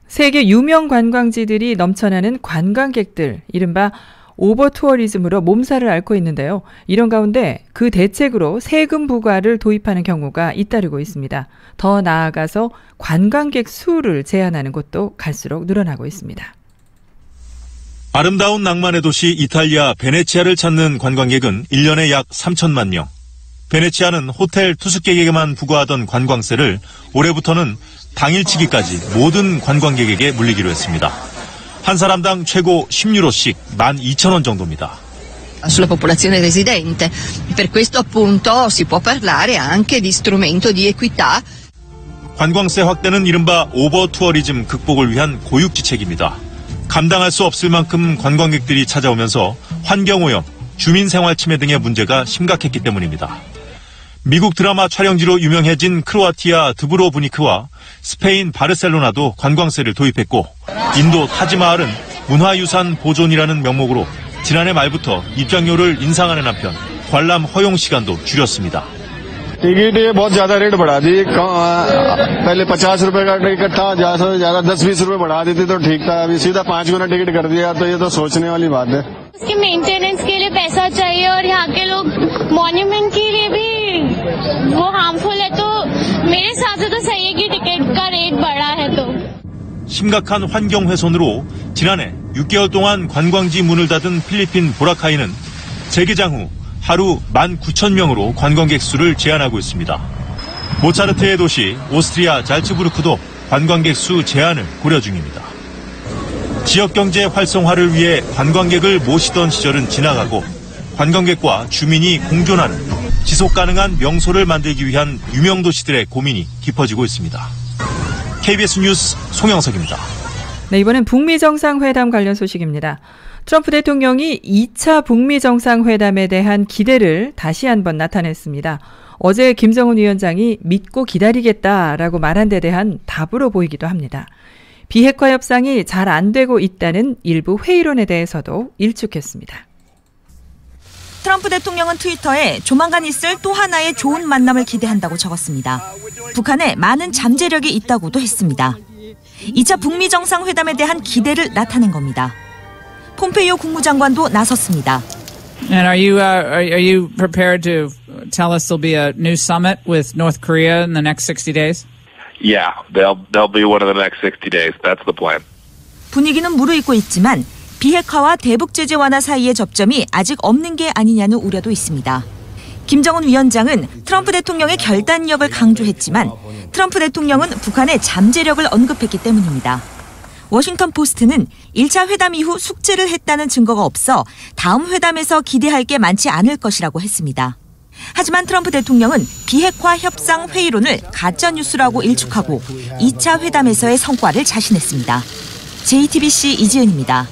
세계 유명 관광지들이 넘쳐나는 관광객들, 이른바 오버투어리즘으로 몸살을 앓고 있는데요. 이런 가운데 그 대책으로 세금 부과를 도입하는 경우가 잇따르고 있습니다. 더 나아가서 관광객 수를 제한하는 곳도 갈수록 늘어나고 있습니다. 아름다운 낭만의 도시 이탈리아 베네치아를 찾는 관광객은 1년에 약 3천만 명. 베네치아는 호텔 투숙객에게만 부과하던 관광세를 올해부터는 당일치기까지 모든 관광객에게 물리기로 했습니다. 한 사람당 최고 10유로씩 12,000원 정도입니다. Sulla popolazione residente. Per questo appunto si può parlare anche di strumento di equità. 관광세 확대는 이른바 오버 투어리즘 극복을 위한 고육지책입니다. 감당할 수 없을 만큼 관광객들이 찾아오면서 환경오염, 주민생활 침해 등의 문제가 심각했기 때문입니다. 미국 드라마 촬영지로 유명해진 크로아티아 드브로브니크와 스페인 바르셀로나도 관광세를 도입했고 인도 타지마할은 문화유산 보존이라는 명목으로 지난해 말부터 입장료를 인상하는 한편 관람 허용 시간도 줄였습니다. टिकट ये बहुत ज्यादा रेट बढ़ा दी पहले 50 रुपए का टिकट था ज्यादा 10-20 रुपए बढ़ा देते तो ठीक था अभी सीधा 5 गुना टिकट कर दिया तो ये तो सोचने वाली बात है इसके मेंटेनेंस के लिए पैसा चाहिए और यहाँ के लोग मॉन्यूमेंट के लिए भी वो हार्मफुल है तो मेरे हिसाब से तो सही है कि टिकट का रेट बढ़ा है तो 심각한 환경 훼손으로 지난해 6개월 동안 관광지 문을 닫은 필리핀 보라카이는 재개장 후 하루 19,000명으로 관광객 수를 제한하고 있습니다. 모차르트의 도시 오스트리아 잘츠부르크도 관광객 수 제한을 고려 중입니다. 지역경제 활성화를 위해 관광객을 모시던 시절은 지나가고 관광객과 주민이 공존하는 지속가능한 명소를 만들기 위한 유명도시들의 고민이 깊어지고 있습니다. KBS 뉴스 송영석입니다. 네, 이번엔 북미 정상회담 관련 소식입니다. 트럼프 대통령이 2차 북미 정상회담에 대한 기대를 다시 한번 나타냈습니다. 어제 김정은 위원장이 믿고 기다리겠다라고 말한 데 대한 답으로 보이기도 합니다. 비핵화 협상이 잘 안 되고 있다는 일부 회의론에 대해서도 일축했습니다. 트럼프 대통령은 트위터에 조만간 있을 또 하나의 좋은 만남을 기대한다고 적었습니다. 북한에 많은 잠재력이 있다고도 했습니다. 2차 북미 정상회담에 대한 기대를 나타낸 겁니다. 폼페이오 국무장관도 나섰습니다. And are you prepared to tell us there'll be a new summit with North Korea in the next 60 days? Yeah, they'll be one of the next 60 days. That's the plan. 분위기는 무르익고 있지만 비핵화와 대북 제재 완화 사이의 접점이 아직 없는 게 아니냐는 우려도 있습니다. 김정은 위원장은 트럼프 대통령의 결단력을 강조했지만 트럼프 대통령은 북한의 잠재력을 언급했기 때문입니다. 워싱턴 포스트는 1차 회담 이후 숙제를 했다는 증거가 없어 다음 회담에서 기대할 게 많지 않을 것이라고 했습니다. 하지만 트럼프 대통령은 비핵화 협상 회의론을 가짜뉴스라고 일축하고 2차 회담에서의 성과를 자신했습니다. JTBC 이지은입니다.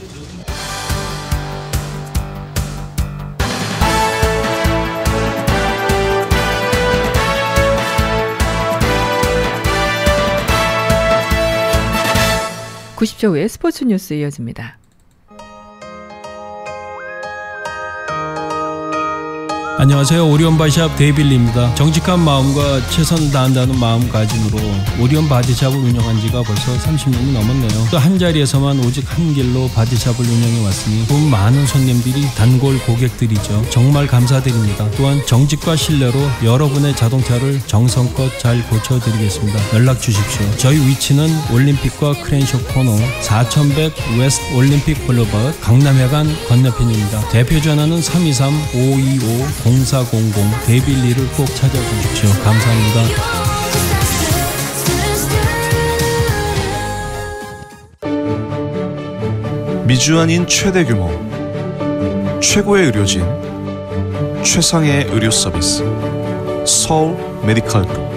(90초) 후에 스포츠 뉴스 이어집니다. 안녕하세요. 오리온 바디샵 데이빌리입니다. 정직한 마음과 최선을 다한다는 마음가짐으로 오리온 바디샵을 운영한 지가 벌써 30년이 넘었네요. 또 한 자리에서만 오직 한 길로 바디샵을 운영해 왔으니 또 많은 손님들이 단골 고객들이죠. 정말 감사드립니다. 또한 정직과 신뢰로 여러분의 자동차를 정성껏 잘 고쳐드리겠습니다. 연락 주십시오. 저희 위치는 올림픽과 크렌쇼 코너 4100 웨스트 올림픽 블루버드 강남회관 건너편입니다. 대표 전화는 323-525-0400 데이빌리를 꼭 찾아주십시오. 감사합니다. 미주안인 최대 규모, 최고의 의료진, 최상의 의료 서비스, 서울 메디컬 그룹.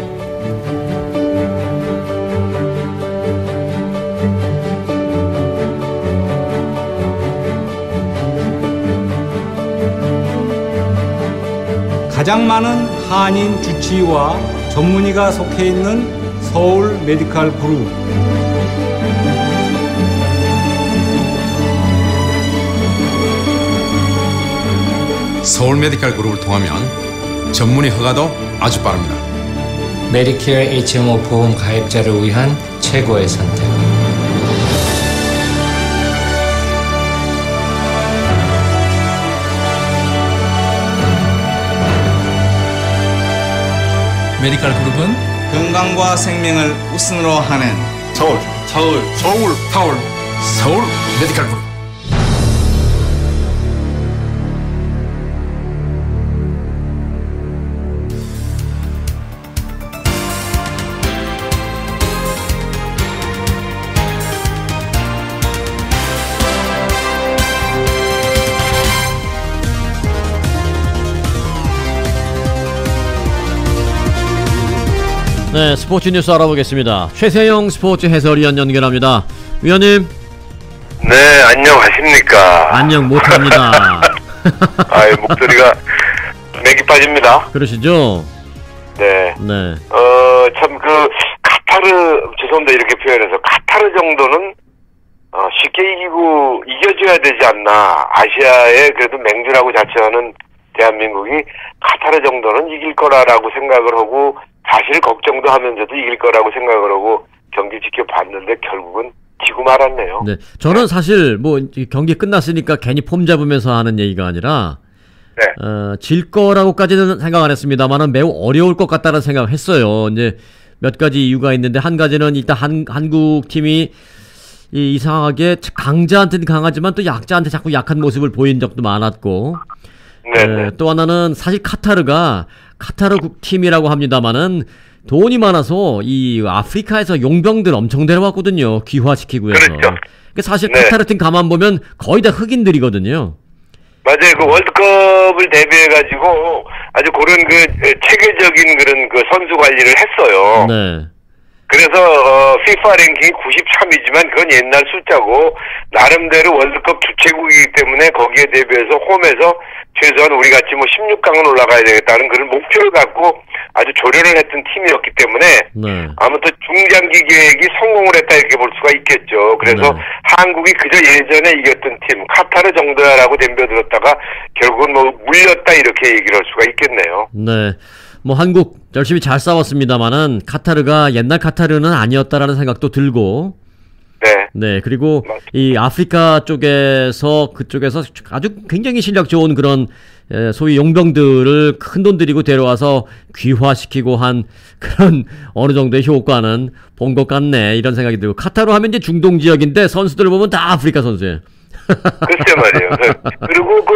가장 많은 한인 주치의와 전문의가 속해 있는 서울 메디컬 그룹. 서울 메디컬 그룹을 통하면 전문의 허가도 아주 빠릅니다. 메디케어 HMO 보험 가입자를 위한 최고의 선택. 메디컬 그룹은 건강과 생명을 우선으로 하는 서울 메디컬 그룹. 네, 스포츠 뉴스 알아보겠습니다. 최세영 스포츠 해설위원 연결합니다. 위원님. 네, 안녕하십니까. 안녕 못합니다. 아이, 목소리가 맥이 빠집니다. 그러시죠? 네. 네. 참 카타르, 죄송합니다 이렇게 표현해서, 카타르 정도는 쉽게 이겨줘야 되지 않나. 아시아에 그래도 맹주라고 자처하는 대한민국이 카타르 정도는 이길 거라고 생각을 하고, 사실 걱정도 하면서도 이길 거라고 생각을 하고 경기 지켜봤는데 결국은 지고 말았네요. 네, 저는 사실 뭐 경기 끝났으니까 괜히 폼 잡으면서 하는 얘기가 아니라 네. 질 거라고까지는 생각 안 했습니다만은 매우 어려울 것 같다는 생각을 했어요. 이제 몇 가지 이유가 있는데, 한 가지는 일단 한국 팀이 이상하게 강자한테는 강하지만 또 약자한테 자꾸 약한 모습을 보인 적도 많았고, 또 하나는 사실 카타르 팀이라고 합니다만은 돈이 많아서 이 아프리카에서 용병들 엄청 데려왔거든요. 귀화시키고 해서. 그렇죠. 사실 카타르 팀 가만 보면 거의 다 흑인들이거든요. 맞아요. 그 월드컵을 대비해가지고 아주 그런 체계적인 그런 선수 관리를 했어요. 네. 그래서 FIFA 랭킹이 93이지만 그건 옛날 숫자고, 나름대로 월드컵 주최국이기 때문에 거기에 대비해서 홈에서 최소한 우리같이 16강은 올라가야 되겠다는 그런 목표를 갖고 아주 조련을 했던 팀이었기 때문에 아무튼 중장기 계획이 성공을 했다 이렇게 볼 수가 있겠죠. 그래서 한국이 그저 예전에 이겼던 팀 카타르 정도야라고 덤벼들었다가 결국은 물렸다 이렇게 얘기를 할 수가 있겠네요. 네. 한국 열심히 잘 싸웠습니다만은 카타르가 옛날 카타르는 아니었다라는 생각도 들고, 네, 그리고 이 아프리카 쪽에서 그쪽에서 아주 굉장히 실력 좋은 그런 소위 용병들을 큰 돈 들이고 데려와서 귀화시키고 한 그런 어느 정도의 효과는 본 것 같네, 이런 생각이 들고, 카타르 하면 이제 중동 지역인데 선수들을 보면 다 아프리카 선수예요. 글쎄 말이에요. 그리고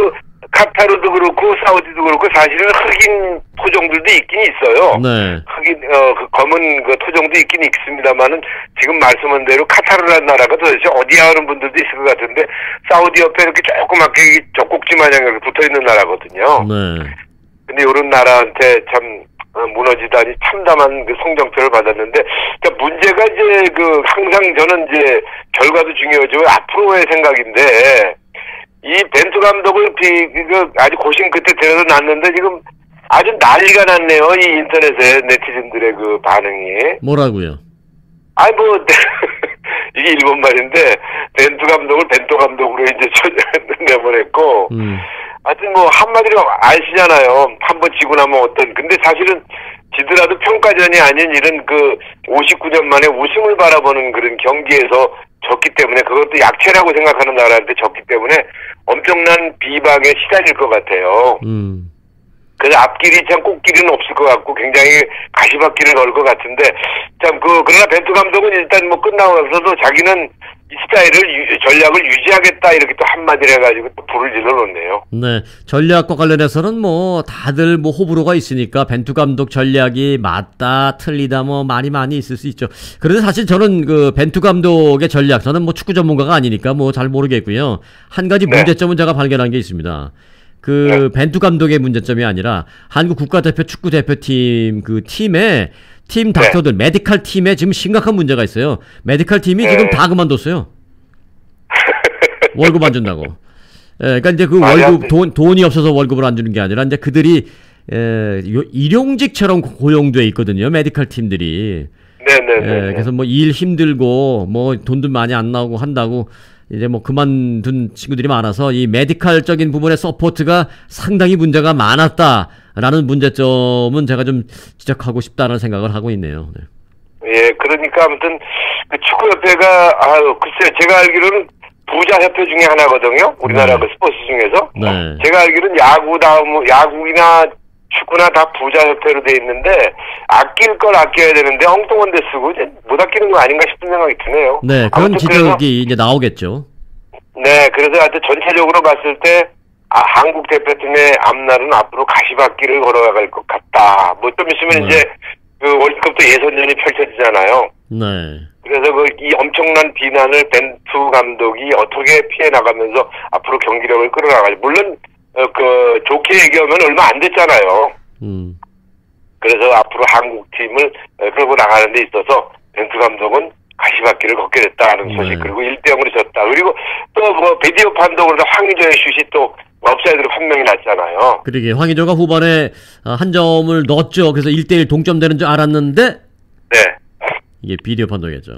카타르도 그렇고 사우디도 그렇고 사실은 흑인 토종들도 있긴 있어요. 네. 흑인 검은 토종도 있긴 있습니다만은 지금 말씀한 대로 카타르라는 나라가 도대체 어디야 하는 분들도 있을 것 같은데, 사우디 옆에 이렇게 조그맣게 젖꼭지 마냥 이렇게 붙어 있는 나라거든요. 네. 근데 이런 나라한테 참 무너지다니 참담한 성적표를 받았는데, 문제가 이제 항상 저는 이제 결과도 중요하지만 앞으로의 생각인데, 이 벤투 감독을 아주 고심 끝에 데려다 놨는데 지금 아주 난리가 났네요. 이 인터넷에 네티즌들의 반응이. 뭐라고요? 이게 일본 말인데, 벤투 감독을 벤투 감독으로 이제 내보냈고, 하여튼 한마디로 아시잖아요. 한번 지고 나면 근데 사실은 지더라도 평가전이 아닌 이런 59년 만에 우승을 바라보는 그런 경기에서 졌기 때문에, 그것도 약체라고 생각하는 나라한테 졌기 때문에 엄청난 비방에 시달릴 것 같아요. 그래서 앞길이 참 꽃길은 없을 것 같고 굉장히 가시밭길을 걸 것 같은데, 그러나 벤투 감독은 일단 끝나고 나서도 자기는 이 스타일을 전략을 유지하겠다 이렇게 또 한마디를 해가지고 또 불을 질러 놓네요. 네, 전략과 관련해서는 다들 호불호가 있으니까 벤투 감독 전략이 맞다 틀리다 많이 있을 수 있죠. 그런데 사실 저는 벤투 감독의 전략, 저는 축구 전문가가 아니니까 잘 모르겠고요. 한 가지 문제점은 제가 발견한 게 있습니다. 벤투 감독의 문제점이 아니라 한국 국가대표 축구대표팀 팀 닥터들, 메디컬 팀에 지금 심각한 문제가 있어요. 메디컬 팀이 지금 다 그만뒀어요. 월급 안 준다고. 그러니까 이제 월급, 돈이 없어서 월급을 안 주는 게 아니라 이제 그들이 일용직처럼 고용돼 있거든요. 메디컬 팀들이. 그래서 일 힘들고 돈도 많이 안 나오고 한다고 이제 그만둔 친구들이 많아서 이 메디컬적인 부분의 서포트가 상당히 문제가 많았다라는 문제점은 제가 좀 지적하고 싶다는 생각을 하고 있네요. 네. 예, 그러니까 아무튼 축구협회가 글쎄요, 제가 알기로는 부자 협회 중에 하나거든요. 우리나라 스포츠 중에서. 제가 알기로는 야구이나 축구나 다 부자 협회로 돼 있는데, 아낄 걸 아껴야 되는데 엉뚱한 데 쓰고 이제 못 아끼는 거 아닌가 싶은 생각이 드네요. 네, 그런 지적이 이제 나오겠죠. 네, 그래서 하여튼 전체적으로 봤을 때 한국 대표팀의 앞날은 앞으로 가시밭길을 걸어갈 것 같다. 좀 있으면 이제 월드컵도 예선전이 펼쳐지잖아요. 네. 그래서 이 엄청난 비난을 벤투 감독이 어떻게 피해 나가면서 앞으로 경기력을 끌어나가지. 물론 좋게 얘기하면 얼마 안 됐잖아요. 그래서 앞으로 한국 팀을 끌고 나가는 데 있어서 벤투 감독은 가시밭길을 걷게 됐다는 소식. 그리고 1대0으로 졌다. 그리고 또 뭐 비디오 판독으로 황의조의 슛이 또 업사이드로 판명이 났잖아요. 그러게 황의조가 후반에 한 점을 넣었죠. 그래서 1대1 동점되는 줄 알았는데 네. 이게 비디오 판독이었죠.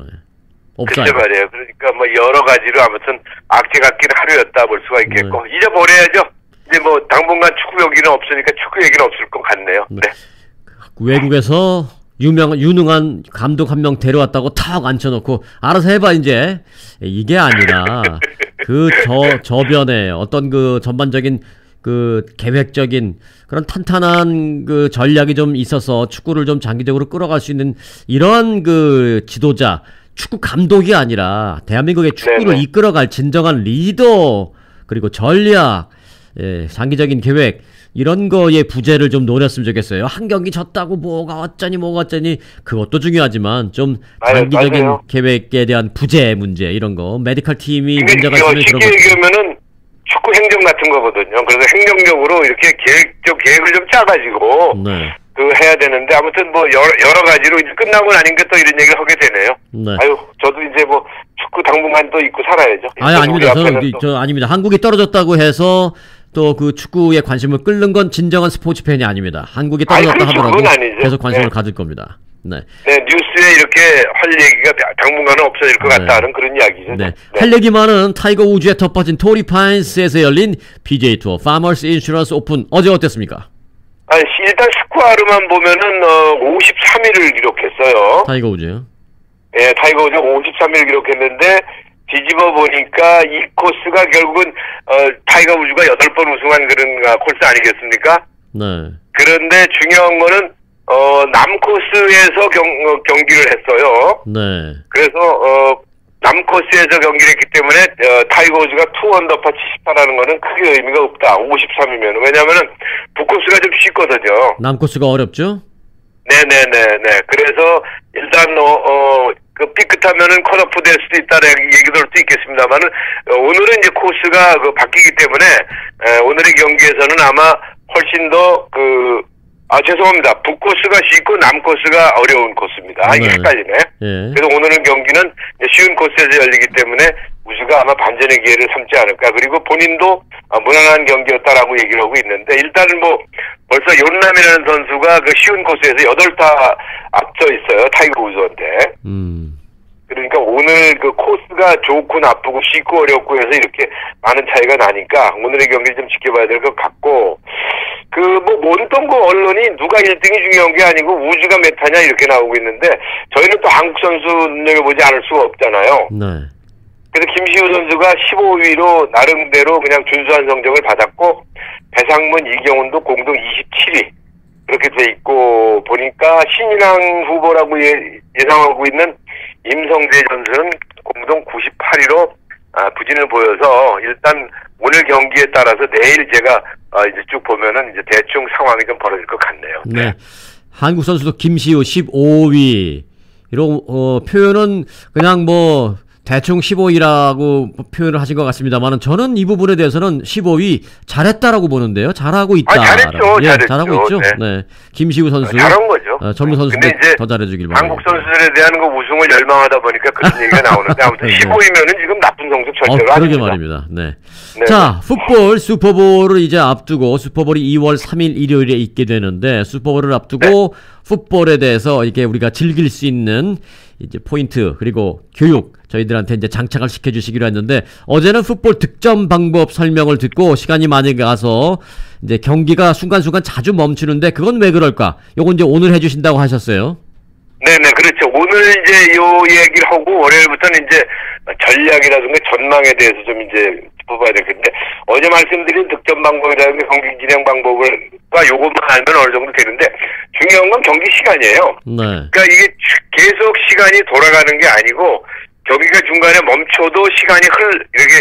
글쎄 말이에요. 그러니까 뭐 여러 가지로 아무튼 악재같긴 하루였다 볼 수가 있겠고 잊어버려야죠. 이제 뭐 당분간 축구 경기는 없으니까 축구 얘기는 없을 것 같네요. 네. 외국에서 유능한 감독 한 명 데려왔다고 탁 앉혀놓고 알아서 해봐 이제 이게 아니라 그 저변에 어떤 그 전반적인 그 계획적인 그런 탄탄한 그 전략이 좀 있어서 축구를 좀 장기적으로 끌어갈 수 있는 이러한 그 지도자 축구 감독이 아니라 대한민국의 축구를 이끌어갈 진정한 리더 그리고 전략 장기적인 계획 이런 거에 부재를 좀 노렸으면 좋겠어요. 한 경기 졌다고 뭐가 어쩌니 그것도 중요하지만 좀 장기적인 계획에 대한 부재 문제 이런 거 메디컬 팀이 문제가 있으면 그런 거 쉽게 얘기하면은 축구 행정 같은 거거든요. 그래서 행정적으로 이렇게 계획을 좀 짜가지고 그 해야 되는데 아무튼 뭐 여러 가지로 이제 끝나고 나니까 또 이런 얘기를 하게 되네요. 아유 저도 이제 뭐 축구 당분간 또 잊고 살아야죠. 아닙니다. 저 아닙니다. 한국이 떨어졌다고 해서 또 그 축구에 관심을 끓는 건 진정한 스포츠 팬이 아닙니다. 한국이 떨어졌다 하더라도 계속 관심을 가질 겁니다. 네, 뉴스에 이렇게 할 얘기가 당분간은 없어질 것 같다는 그런 이야기죠. 할 얘기만은 타이거 우즈에 덮어진 토리 파인스에서 열린 PGA 투어 파머스 인슈런스 오픈 어제 어땠습니까? 일단 스코어로만 보면은 53위를 기록했어요. 타이거 우즈요? 예, 타이거 우즈가 53위를 기록했는데 뒤집어 보니까 이 코스가 결국은 타이거 우즈가 8번 우승한 그런 코스 아니겠습니까? 네. 그런데 중요한 거는 남코스에서 경기를 했어요. 네. 그래서 남코스에서 경기를 했기 때문에 타이거 우즈가 2언더파 78하는 거는 크게 의미가 없다. 53이면. 왜냐면은 북코스가 좀 쉽거든요. 남코스가 어렵죠? 네네네네. 그래서 일단 그 삐끗하면은 컷오프 될 수도 있다는 얘기도 할 수 있겠습니다만은 오늘은 이제 코스가 바뀌기 때문에 오늘의 경기에서는 아마 훨씬 더 죄송합니다. 북코스가 쉽고 남코스가 어려운 코스입니다. 이게 헷갈리네. 그래서 오늘은 경기는 쉬운 코스에서 열리기 때문에 우즈가 아마 반전의 기회를 삼지 않을까. 그리고 본인도 무난한 경기였다라고 얘기를 하고 있는데 일단은 뭐 벌써 요남이라는 선수가 그 쉬운 코스에서 8타 앞서 있어요. 타이거 우즈한테. 그러니까 오늘 그 코스가 좋고 나쁘고 쉽고 어렵고 해서 이렇게 많은 차이가 나니까 오늘의 경기를 좀 지켜봐야 될 것 같고 뭐 모든 거 언론이 누가 1등이 중요한 게 아니고 우즈가 몇 타냐 이렇게 나오고 있는데 저희는 또 한국 선수 눈여겨보지 않을 수가 없잖아요. 네. 그래서 김시우 선수가 15위로 나름대로 그냥 준수한 성적을 받았고 배상문, 이경훈도 공동 27위 그렇게 돼 있고 보니까 신인왕 후보라고 예상하고 있는 임성재 선수는 공동 98위로 부진을 보여서 일단 오늘 경기에 따라서 내일 제가 이제 쭉 보면은 이제 대충 상황이 좀 벌어질 것 같네요. 네. 한국 선수도 김시우 15위 이런 표현은 그냥 뭐 대충 15위라고 표현을 하신 것 같습니다만은 저는 이 부분에 대해서는 15위 잘했다라고 보는데요. 잘하고 있다. 잘했죠. 잘하고 있죠. 네. 김시우 선수. 잘한 거죠. 젊은 선수인데 더 잘해주길 바랍니다. 한국 선수들에 대한 그 우승을 열망하다 보니까 그런 얘기가 나오는데 아무튼 15위면은 지금 나쁜 성적 절대로 그러게 아닙니다. 말입니다. 네. 자, 풋볼 슈퍼볼을 이제 앞두고 슈퍼볼이 2월 3일 일요일에 있게 되는데 슈퍼볼을 앞두고 풋볼에 대해서 이렇게 우리가 즐길 수 있는 이제 포인트 그리고 교육 저희들한테 이제 장착을 시켜주시기로 했는데 어제는 풋볼 득점 방법 설명을 듣고 시간이 많이 가서 이제 경기가 순간순간 자주 멈추는데 그건 왜 그럴까? 요건 이제 오늘 해주신다고 하셨어요. 네네 그렇죠. 오늘 이제 요 얘기를 하고 월요일부터는 이제 전략이라든가 전망에 대해서 좀 이제 짚어봐야 되겠는데 어제 말씀드린 득점 방법이라든가 경기 진행 방법과 요것만 알면 어느 정도 되는데 중요한 건 경기 시간이에요. 네. 그러니까 이게 계속 시간이 돌아가는 게 아니고 경기가 중간에 멈춰도 시간이 이렇게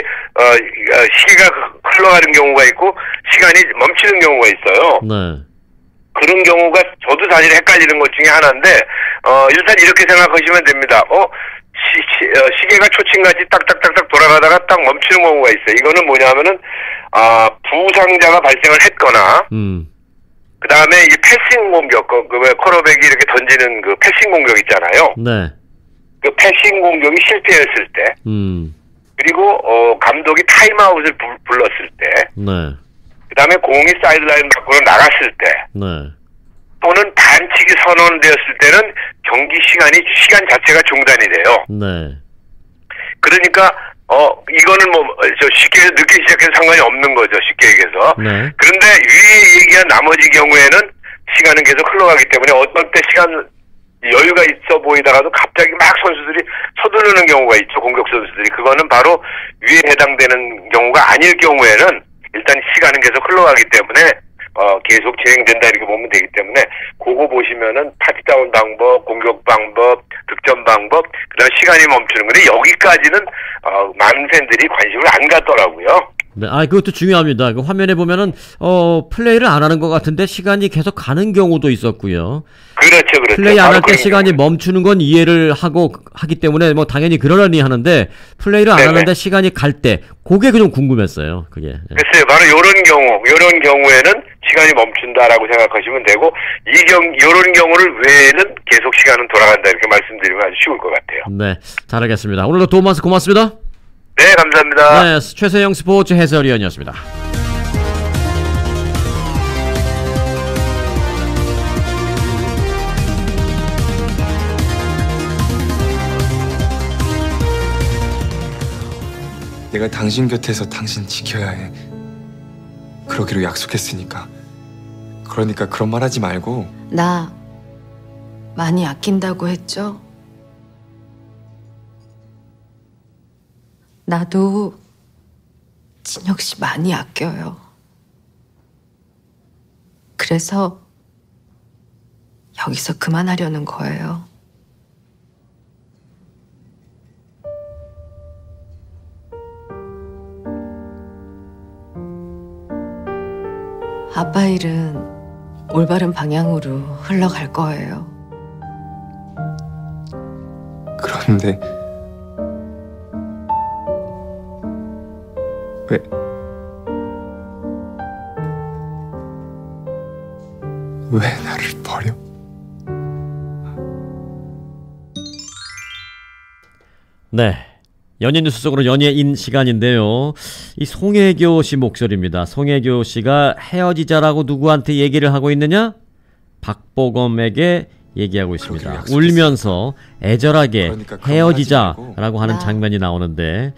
시기가 흘러가는 경우가 있고 시간이 멈추는 경우가 있어요. 네. 그런 경우가 저도 사실 헷갈리는 것 중에 하나인데 일단 이렇게 생각하시면 됩니다. 시계가 초침같이 딱딱딱딱 돌아가다가 딱 멈추는 경우가 있어요. 이거는 뭐냐면은 부상자가 발생을 했거나 그 다음에 이 패싱 공격, 왜 쿼터백이 이렇게 던지는 그 패싱 공격 있잖아요. 네. 그 패싱 공격이 실패했을 때, 그리고 감독이 타임아웃을 불렀을 때, 네. 그 다음에 공이 사이드라인 밖으로 나갔을 때, 네. 또는 반칙이 선언되었을 때는 경기 시간 자체가 중단이 돼요. 네. 그러니까 이거는 뭐 쉽게 늦게 시작해서 상관이 없는 거죠. 쉽게 얘기해서. 네. 그런데 위에 얘기한 나머지 경우에는 시간은 계속 흘러가기 때문에 어떤 때 시간 여유가 있어 보이다가도 갑자기 막 선수들이 서두르는 경우가 있죠. 공격 선수들이. 그거는 바로 위에 해당되는 경우가 아닐 경우에는 일단 시간은 계속 흘러가기 때문에 계속 진행된다 이렇게 보면 되기 때문에 그거 보시면은 타치다운 방법, 공격 방법, 득점 방법, 그다음 시간이 멈추는 건데 여기까지는 많은 팬들이 관심을 안 갖더라고요. 네, 그것도 중요합니다. 그 화면에 보면은 플레이를 안 하는 것 같은데 시간이 계속 가는 경우도 있었고요. 그렇죠. 플레이 안 할 때 시간이 멈추는 건 이해를 하기 때문에 뭐 당연히 그러려니 하는데 플레이를 안 하는데 시간이 갈 때 그게 좀 궁금했어요. 그게. 글쎄요, 바로 요런 경우에는 시간이 멈춘다라고 생각하시면 되고 요런 경우를 외에는 계속 시간은 돌아간다 이렇게 말씀드리면 아주 쉬울 것 같아요. 네, 잘하겠습니다. 오늘도 도움 말씀 고맙습니다. 네, 감사합니다. 네, 최세영 스포츠 해설위원이었습니다. 내가 당신 곁에서 당신 지켜야 해. 그러기로 약속했으니까. 그러니까 그런 말 하지 말고. 나 많이 아낀다고 했죠? 나도 진혁 씨 많이 아껴요. 그래서 여기서 그만하려는 거예요. 아빠 일은 올바른 방향으로 흘러갈 거예요. 그런데 왜 나를 버려? 네. 연예 뉴스 속으로 연예인 시간인데요. 이 송혜교 씨 목소리입니다. 송혜교 씨가 헤어지자라고 누구한테 얘기를 하고 있느냐? 박보검에게 얘기하고 있습니다. 울면서 애절하게 헤어지자라고 하는 장면이 나오는데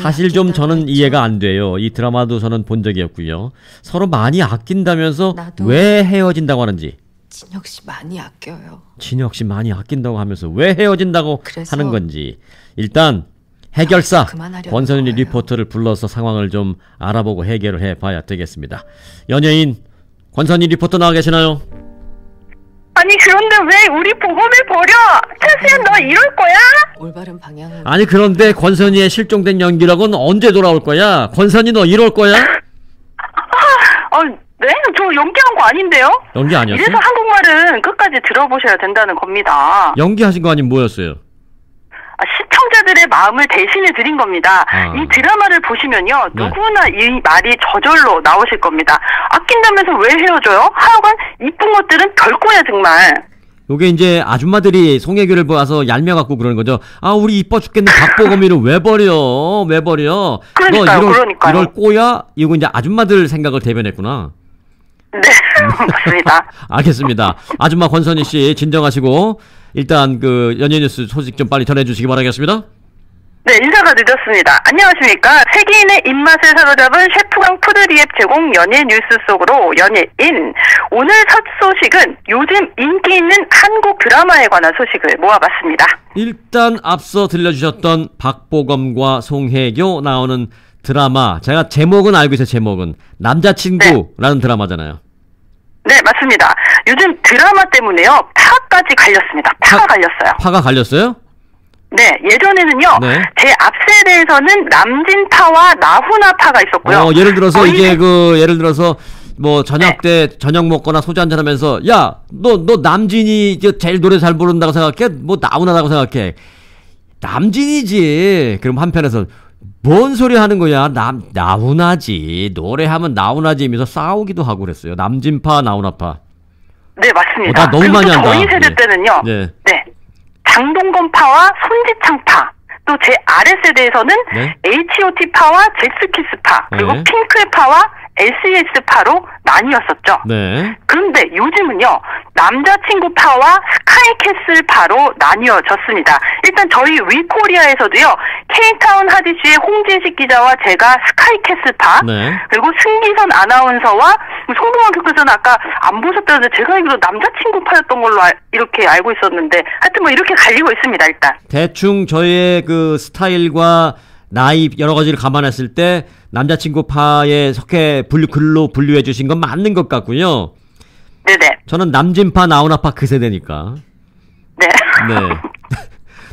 사실 좀 저는 이해가 안 돼요. 이 드라마도 저는 본 적이 없고요. 서로 많이 아낀다면서 왜 헤어진다고 하는지. 진혁 씨 많이 아껴요. 진혁 씨 많이 아낀다고 하면서 왜 헤어진다고 하는 건지. 일단 해결사 권선희 리포터를 불러서 상황을 좀 알아보고 해결을 해봐야 되겠습니다. 연예인 권선희 리포터 나와 계시나요? 아니 그런데 왜 우리 보검을 버려? 최수연 너 이럴 거야? 올바른 방향으로. 아니 그런데 권선희의 실종된 연기력은 언제 돌아올 거야? 권선희 너 이럴 거야? 네? 저 연기한 거 아닌데요? 연기 아니었어요? 이래서 한국말은 끝까지 들어보셔야 된다는 겁니다. 연기하신 거 아니면 뭐였어요? 시청자들의 마음을 대신해 드린 겁니다. 이 드라마를 보시면요. 누구나 이 말이 저절로 나오실 겁니다. 아낀다면서 왜 헤어져요? 하여간 이쁜 것들은 별거야 정말. 요게 이제 아줌마들이 송혜교를 봐서 얄며갖고 그러는 거죠. 아 우리 이뻐 죽겠는 박보검이를 왜 버려? 왜 버려? 그러니까요. 너 이럴 꼬야? 이거 이제 아줌마들 생각을 대변했구나. 네, 맞습니다. 알겠습니다. 아줌마 권선희 씨 진정하시고 일단 그 연예뉴스 소식 좀 빨리 전해주시기 바라겠습니다. 네, 인사가 늦었습니다. 안녕하십니까. 세계인의 입맛을 사로잡은 셰프강 푸드리앱 제공 연예 뉴스 속으로 연예인. 오늘 첫 소식은 요즘 인기 있는 한국 드라마에 관한 소식을 모아봤습니다. 일단 앞서 들려주셨던 박보검과 송혜교 나오는 드라마, 제가 제목은 알고 있어요. 제목은 남자친구라는 드라마잖아요. 네, 맞습니다. 요즘 드라마 때문에요. 파까지 갈렸습니다. 파가 갈렸어요. 파가 갈렸어요? 네, 예전에는요. 제 앞세대에서는 남진파와 나훈아파가 있었고요. 예를 들어서 이제 예를 들어서 뭐 저녁 때 저녁 먹거나 소주 한잔 하면서 야, 너 남진이 제일 노래 잘 부른다고 생각해? 뭐 나훈아라고 생각해? 남진이지. 그럼 한편에서 뭔 소리 하는 거야? 나훈아지. 노래하면 나훈아지 이면서 싸우기도 하고 그랬어요. 남진파, 나훈아파. 네, 맞습니다. 나 너무 많이 한다. 저희 세대 때는요. 네. 네. 장동건파와 손지창파, 또 제 아래 세대에서는 네. H.O.T.파와 잭스키스파, 그리고 네. 핑크파와 S.E.S파로 나뉘었었죠. 네. 그런데 요즘은요, 남자친구파와 스카이캐슬파로 나뉘어졌습니다. 일단 저희 위코리아에서도요, K타운 하디슈의 홍진식 기자와 제가 스카이캐슬파, 네. 그리고 승기선 아나운서와 송동환 교수는 아까 안 보셨다는데 제가 알기로 남자친구파였던 걸로 이렇게 알고 있었는데, 하여튼 뭐 이렇게 갈리고 있습니다, 일단. 대충 저의 그 스타일과 나이 여러 가지를 감안했을 때 남자친구파에 속해 글로 분류해 주신 건 맞는 것 같고요. 네네. 저는 남진파 나훈아파 그 세대니까. 네. 네.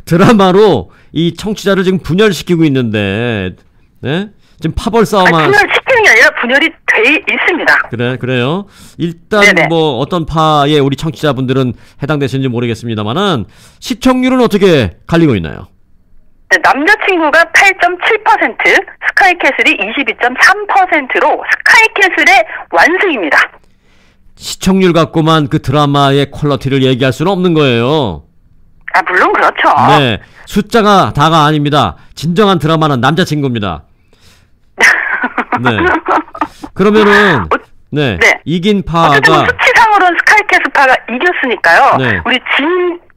드라마로 이 청취자를 지금 분열시키고 있는데, 네? 지금 파벌 싸움만. 분열시키는 게 아니라 분열이 돼 있습니다. 그래요. 일단 네네. 뭐 어떤 파의 우리 청취자분들은 해당되시는지 모르겠습니다만은 시청률은 어떻게 갈리고 있나요? 네, 남자친구가 8.7%, 스카이캐슬이 22.3%로 스카이캐슬의 완승입니다. 시청률 갖고만 그 드라마의 퀄리티를 얘기할 수는 없는 거예요. 아, 물론 그렇죠. 네. 숫자가 다가 아닙니다. 진정한 드라마는 남자친구입니다. 네. 그러면은, 네. 네. 이긴 어쨌든 파가. 수치상으로는 스카이캐슬파가 이겼으니까요. 네. 우리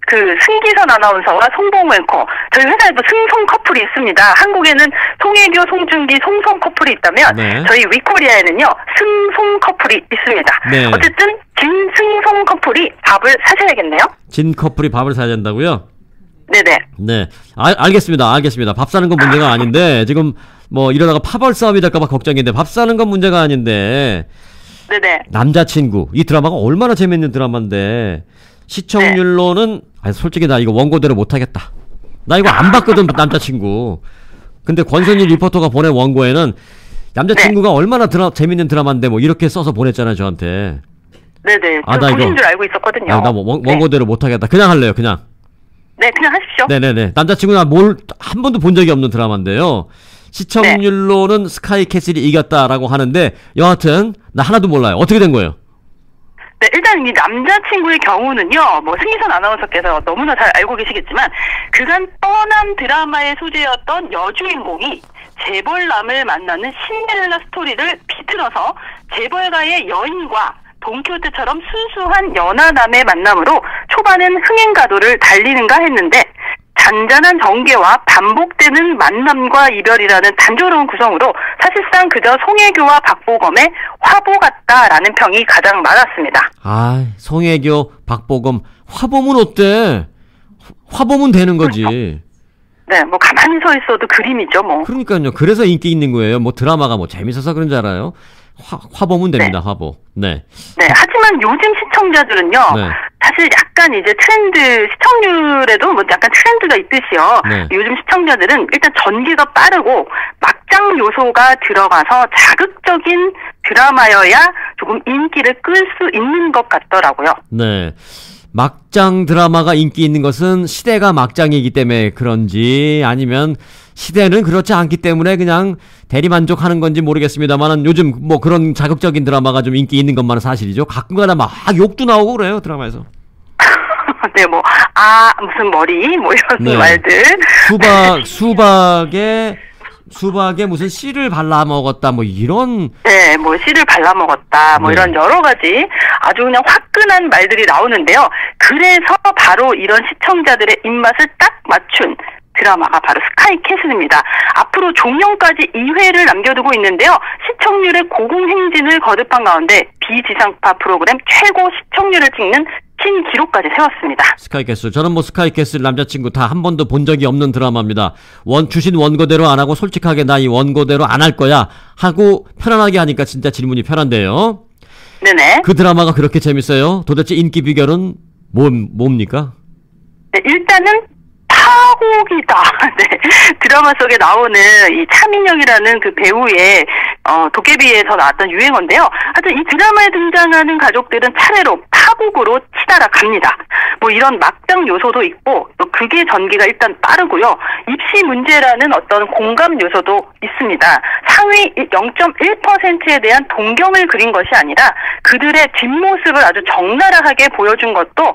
승기선 아나운서와 송봉우 앵커, 저희 회사에도 승송 커플이 있습니다. 한국에는 송혜교, 송중기, 송송 커플이 있다면 네. 저희 위코리아에는요 승송 커플이 있습니다. 네. 어쨌든 진승송 커플이 밥을 사셔야겠네요. 진 커플이 밥을 사야 된다고요? 네네. 네. 알겠습니다. 밥 사는 건 문제가 아닌데, 지금 뭐 이러다가 파벌 싸움이 될까봐 걱정인데, 밥 사는 건 문제가 아닌데, 네네. 남자친구. 이 드라마가 얼마나 재밌는 드라마인데, 시청률로는, 아니, 솔직히 나 이거 원고대로 못하겠다. 나 이거 안 봤거든, 남자친구. 근데 권선희 리포터가 보낸 원고에는 남자친구가 얼마나 재밌는 드라마인데 뭐 이렇게 써서 보냈잖아요, 저한테. 네네. 나 저 이거 보신 줄 알고 있었거든요. 나 원고대로 못하겠다. 그냥 할래요, 그냥. 네, 그냥 하십시오. 네네네. 남자친구가 한 번도 본 적이 없는 드라마인데요. 시청률로는 스카이캐슬이 이겼다라고 하는데, 여하튼 나 하나도 몰라요. 어떻게 된 거예요? 네, 일단 이 남자친구의 경우는요, 뭐 승기선 아나운서께서 너무나 잘 알고 계시겠지만, 그간 뻔한 드라마의 소재였던 여주인공이 재벌남을 만나는 신데렐라 스토리를 비틀어서 재벌가의 여인과 돈키호테처럼 순수한 연하남의 만남으로 초반엔 흥행가도를 달리는가 했는데, 잔잔한 전개와 반복되는 만남과 이별이라는 단조로운 구성으로 사실상 그저 송혜교와 박보검의 화보 같다라는 평이 가장 많았습니다. 아, 송혜교, 박보검, 화보면 어때? 화보면 되는 거지. 그렇죠. 네, 뭐 가만히 서 있어도 그림이죠, 뭐. 그러니까요. 그래서 인기 있는 거예요. 뭐 드라마가 뭐 재밌어서 그런 줄 알아요? 화보면 됩니다, 네. 화보. 네. 네, 하지만 요즘 시청자들은요, 네. 사실 약간 이제 트렌드, 시청률에도 뭐 약간 트렌드가 있듯이요. 네. 요즘 시청자들은 일단 전개가 빠르고 막장 요소가 들어가서 자극적인 드라마여야 조금 인기를 끌 수 있는 것 같더라고요. 네. 막장 드라마가 인기 있는 것은 시대가 막장이기 때문에 그런지, 아니면 시대는 그렇지 않기 때문에 그냥 대리만족하는 건지 모르겠습니다만, 요즘 뭐 그런 자극적인 드라마가 좀 인기 있는 것만은 사실이죠. 가끔가다 막 욕도 나오고 그래요, 드라마에서. 네, 뭐 무슨 머리 뭐 이런 네. 말들. 수박에 무슨 씨를 발라 먹었다 뭐 이런. 네, 뭐 씨를 발라 먹었다 뭐 네. 이런 여러 가지 아주 그냥 화끈한 말들이 나오는데요. 그래서 바로 이런 시청자들의 입맛을 딱 맞춘 드라마가 바로 스카이캐슬입니다. 앞으로 종영까지 2회를 남겨두고 있는데요. 시청률의 고공행진을 거듭한 가운데 비지상파 프로그램 최고 시청률을 찍는 신기록까지 세웠습니다. 스카이캐슬. 저는 뭐 스카이캐슬 남자친구 다 한 번도 본 적이 없는 드라마입니다. 주신 원고대로 안 하고 솔직하게 나 이 원고대로 안 할 거야 하고 편안하게 하니까 진짜 질문이 편한데요. 네네. 그 드라마가 그렇게 재밌어요? 도대체 인기 비결은 뭡니까? 네, 일단은 파국이다. 네. 드라마 속에 나오는 이 차민영이라는 그 배우의 도깨비에서 나왔던 유행어인데요. 하여튼 이 드라마에 등장하는 가족들은 차례로 파국으로 치달아 갑니다. 뭐 이런 막장 요소도 있고 또 극의 전개가 일단 빠르고요. 입시 문제라는 어떤 공감 요소도 있습니다. 상위 0.1%에 대한 동경을 그린 것이 아니라 그들의 뒷모습을 아주 적나라하게 보여준 것도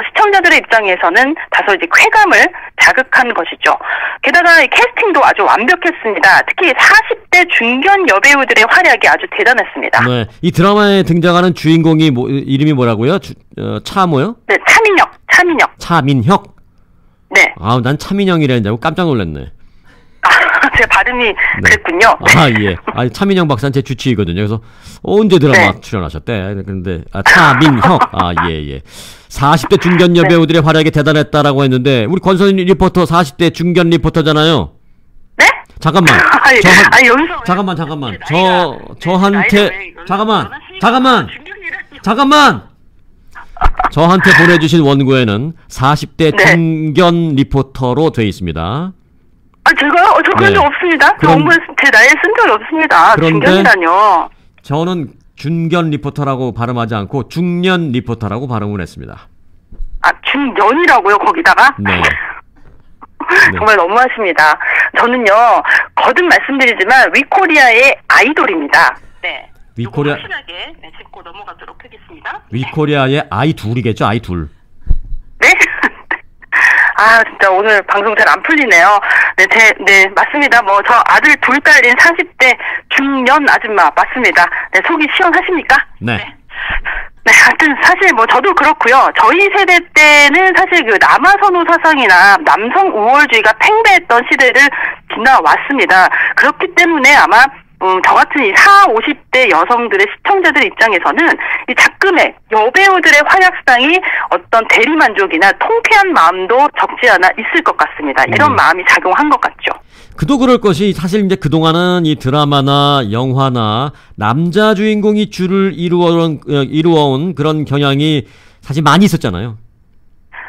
시청자들의 입장에서는 다소 이제 쾌감을 자극한 것이죠. 게다가 이 캐스팅도 아주 완벽했습니다. 특히 40대 중견 여배우들의 활약이 아주 대단했습니다. 네, 이 드라마에 등장하는 주인공이 이름이 뭐라고요? 차뭐요? 네, 차민혁. 차민혁? 네. 아우, 난 차민영이라는 줄 알고 깜짝 놀랐네. 제 발음이 그랬군요. 예. 차민영 박사는 제 주치의거든요. 그래서 언제 드라마 출연하셨대? 그런데 차민혁. 예. 40대 중견 여배우들의 활약이 대단했다라고 했는데 우리 권선희 리포터 40대 중견 리포터잖아요. 네? 잠깐만. 잠깐만. 저한테 보내주신 원고에는 40대 중견 리포터로 돼 있습니다. 제가요? 저 그런 적 없습니다. 저 원고에 제 나이에 쓴 적이 없습니다. 중견이라뇨. 저는 중견 리포터라고 발음하지 않고 중년 리포터라고 발음을 했습니다. 중년이라고요, 거기다가? 네. 정말 너무하십니다. 저는요, 거듭 말씀드리지만 위코리아의 아이돌입니다. 네. 위코리아 확실하게 짚고 넘어가도록 하겠습니다. 위코리아의 아이 둘이겠죠, 아이 둘. 네? 진짜 오늘 방송 잘 안 풀리네요. 네, 맞습니다. 저 아들 둘 딸인 40대 중년 아줌마 맞습니다. 네, 속이 시원하십니까? 네. 네, 하여튼 사실 저도 그렇고요. 저희 세대 때는 사실 그 남아선호 사상이나 남성 우월주의가 팽배했던 시대를 지나왔습니다. 그렇기 때문에 아마 저 같은 이 40, 50대 여성들의 시청자들 입장에서는 이 작금의 여배우들의 활약상이 어떤 대리만족이나 통쾌한 마음도 적지 않아 있을 것 같습니다. 이런 마음이 작용한 것 같죠. 그도 그럴 것이 사실 이제 그동안은 이 드라마나 영화나 남자 주인공이 줄을 이루어온 그런 경향이 사실 많이 있었잖아요.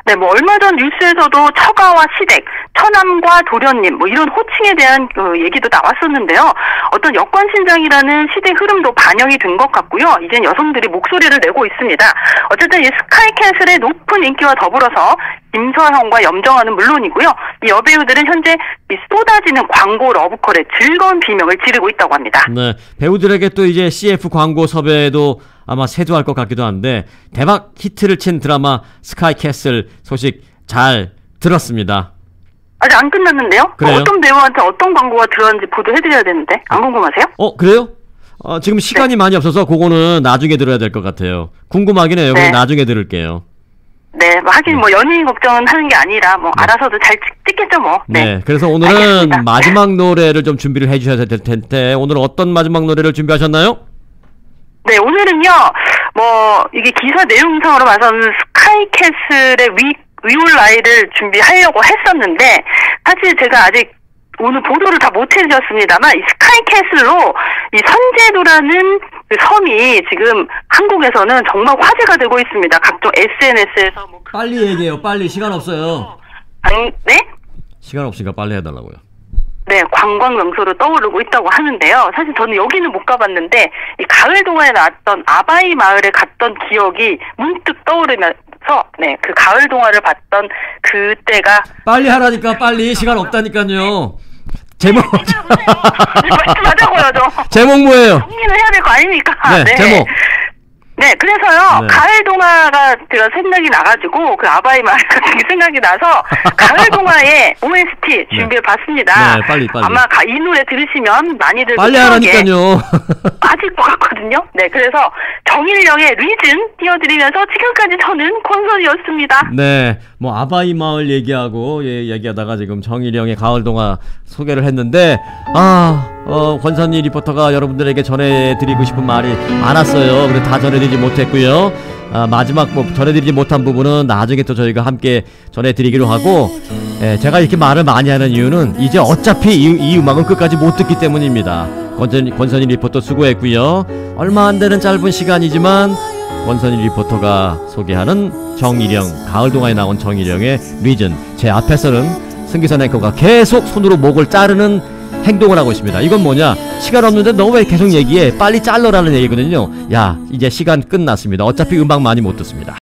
네, 얼마 전 뉴스에서도 처가와 시댁, 처남과 도련님, 이런 호칭에 대한 얘기도 나왔었는데요. 어떤 여권 신장이라는 시대 흐름도 반영이 된 것 같고요. 이젠 여성들이 목소리를 내고 있습니다. 어쨌든 이 스카이캐슬의 높은 인기와 더불어서 김서형과 염정아는 물론이고요. 이 여배우들은 현재 이 쏟아지는 광고 러브콜에 즐거운 비명을 지르고 있다고 합니다. 네, 배우들에게 또 이제 CF 광고 섭외도 아마 세두할 것 같기도 한데 대박 히트를 친 드라마 스카이캐슬 소식 잘 들었습니다. 아직 안 끝났는데요? 그래요? 어떤 배우한테 어떤 광고가 들어왔는지 보도해드려야 되는데 안 궁금하세요? 그래요? 지금 시간이 많이 없어서 그거는 나중에 들어야 될 것 같아요. 궁금하긴 해요. 그럼 나중에 들을게요. 네, 하긴 연예인 걱정은 하는 게 아니라 알아서도 잘 찍겠죠 네, 그래서 오늘은 알겠습니다. 마지막 노래를 좀 준비를 해주셔야 될 텐데 오늘은 어떤 마지막 노래를 준비하셨나요? 네, 오늘은요, 이게 기사 내용상으로 봐서는 스카이캐슬의 위올라이를 준비하려고 했었는데, 사실 제가 아직 오늘 보도를 다 못 해드렸습니다만, 이 스카이캐슬로 이 선제도라는 그 섬이 지금 한국에서는 정말 화제가 되고 있습니다. 각종 SNS에서. 빨리 얘기해요, 빨리. 시간 없어요. 네? 시간 없으니까 빨리 해달라고요. 네, 관광 명소로 떠오르고 있다고 하는데요. 사실 저는 여기는 못 가봤는데 이 가을 동화에 나왔던 아바이 마을에 갔던 기억이 문득 떠오르면서 그 가을 동화를 봤던 그때가 빨리 하라니까 시간 없다니까요. 제목 말씀하자고요, 저. 제목 뭐예요? 정리는 해야 될 거 아닙니까? 네, 제목. 네, 그래서요, 가을 동화가 제가 생각이 나가지고, 그 아바이 말 같은 게 생각이 나서, 가을 동화의 OST 준비해 봤습니다. 네, 빨리. 아마 이 노래 들으시면 많이들 빨리 하라니까요. 빠질 것 같거든요. 네, 그래서 정일령의 리즌 띄워드리면서 지금까지 저는 권선이었습니다. 네, 아바이 마을 얘기하다가 지금 정일령의 가을 동화 소개를 했는데, 권선희 리포터가 여러분들에게 전해드리고 싶은 말이 많았어요. 근데 다 전해드리지 못했고요. 마지막 전해드리지 못한 부분은 나중에 또 저희가 함께 전해드리기로 하고, 제가 이렇게 말을 많이 하는 이유는 이제 어차피 이 음악은 끝까지 못 듣기 때문입니다. 권선희 리포터 수고했고요. 얼마 안 되는 짧은 시간이지만 권선희 리포터가 소개하는 정일령, 가을 동화에 나온 정일령의 리즌, 제 앞에서는 승기선 앵커가 계속 손으로 목을 자르는 행동을 하고 있습니다. 이건 뭐냐? 시간 없는데 너 왜 계속 얘기해? 빨리 잘라라는 얘기거든요. 야, 이제 시간 끝났습니다. 어차피 음악 많이 못 듣습니다.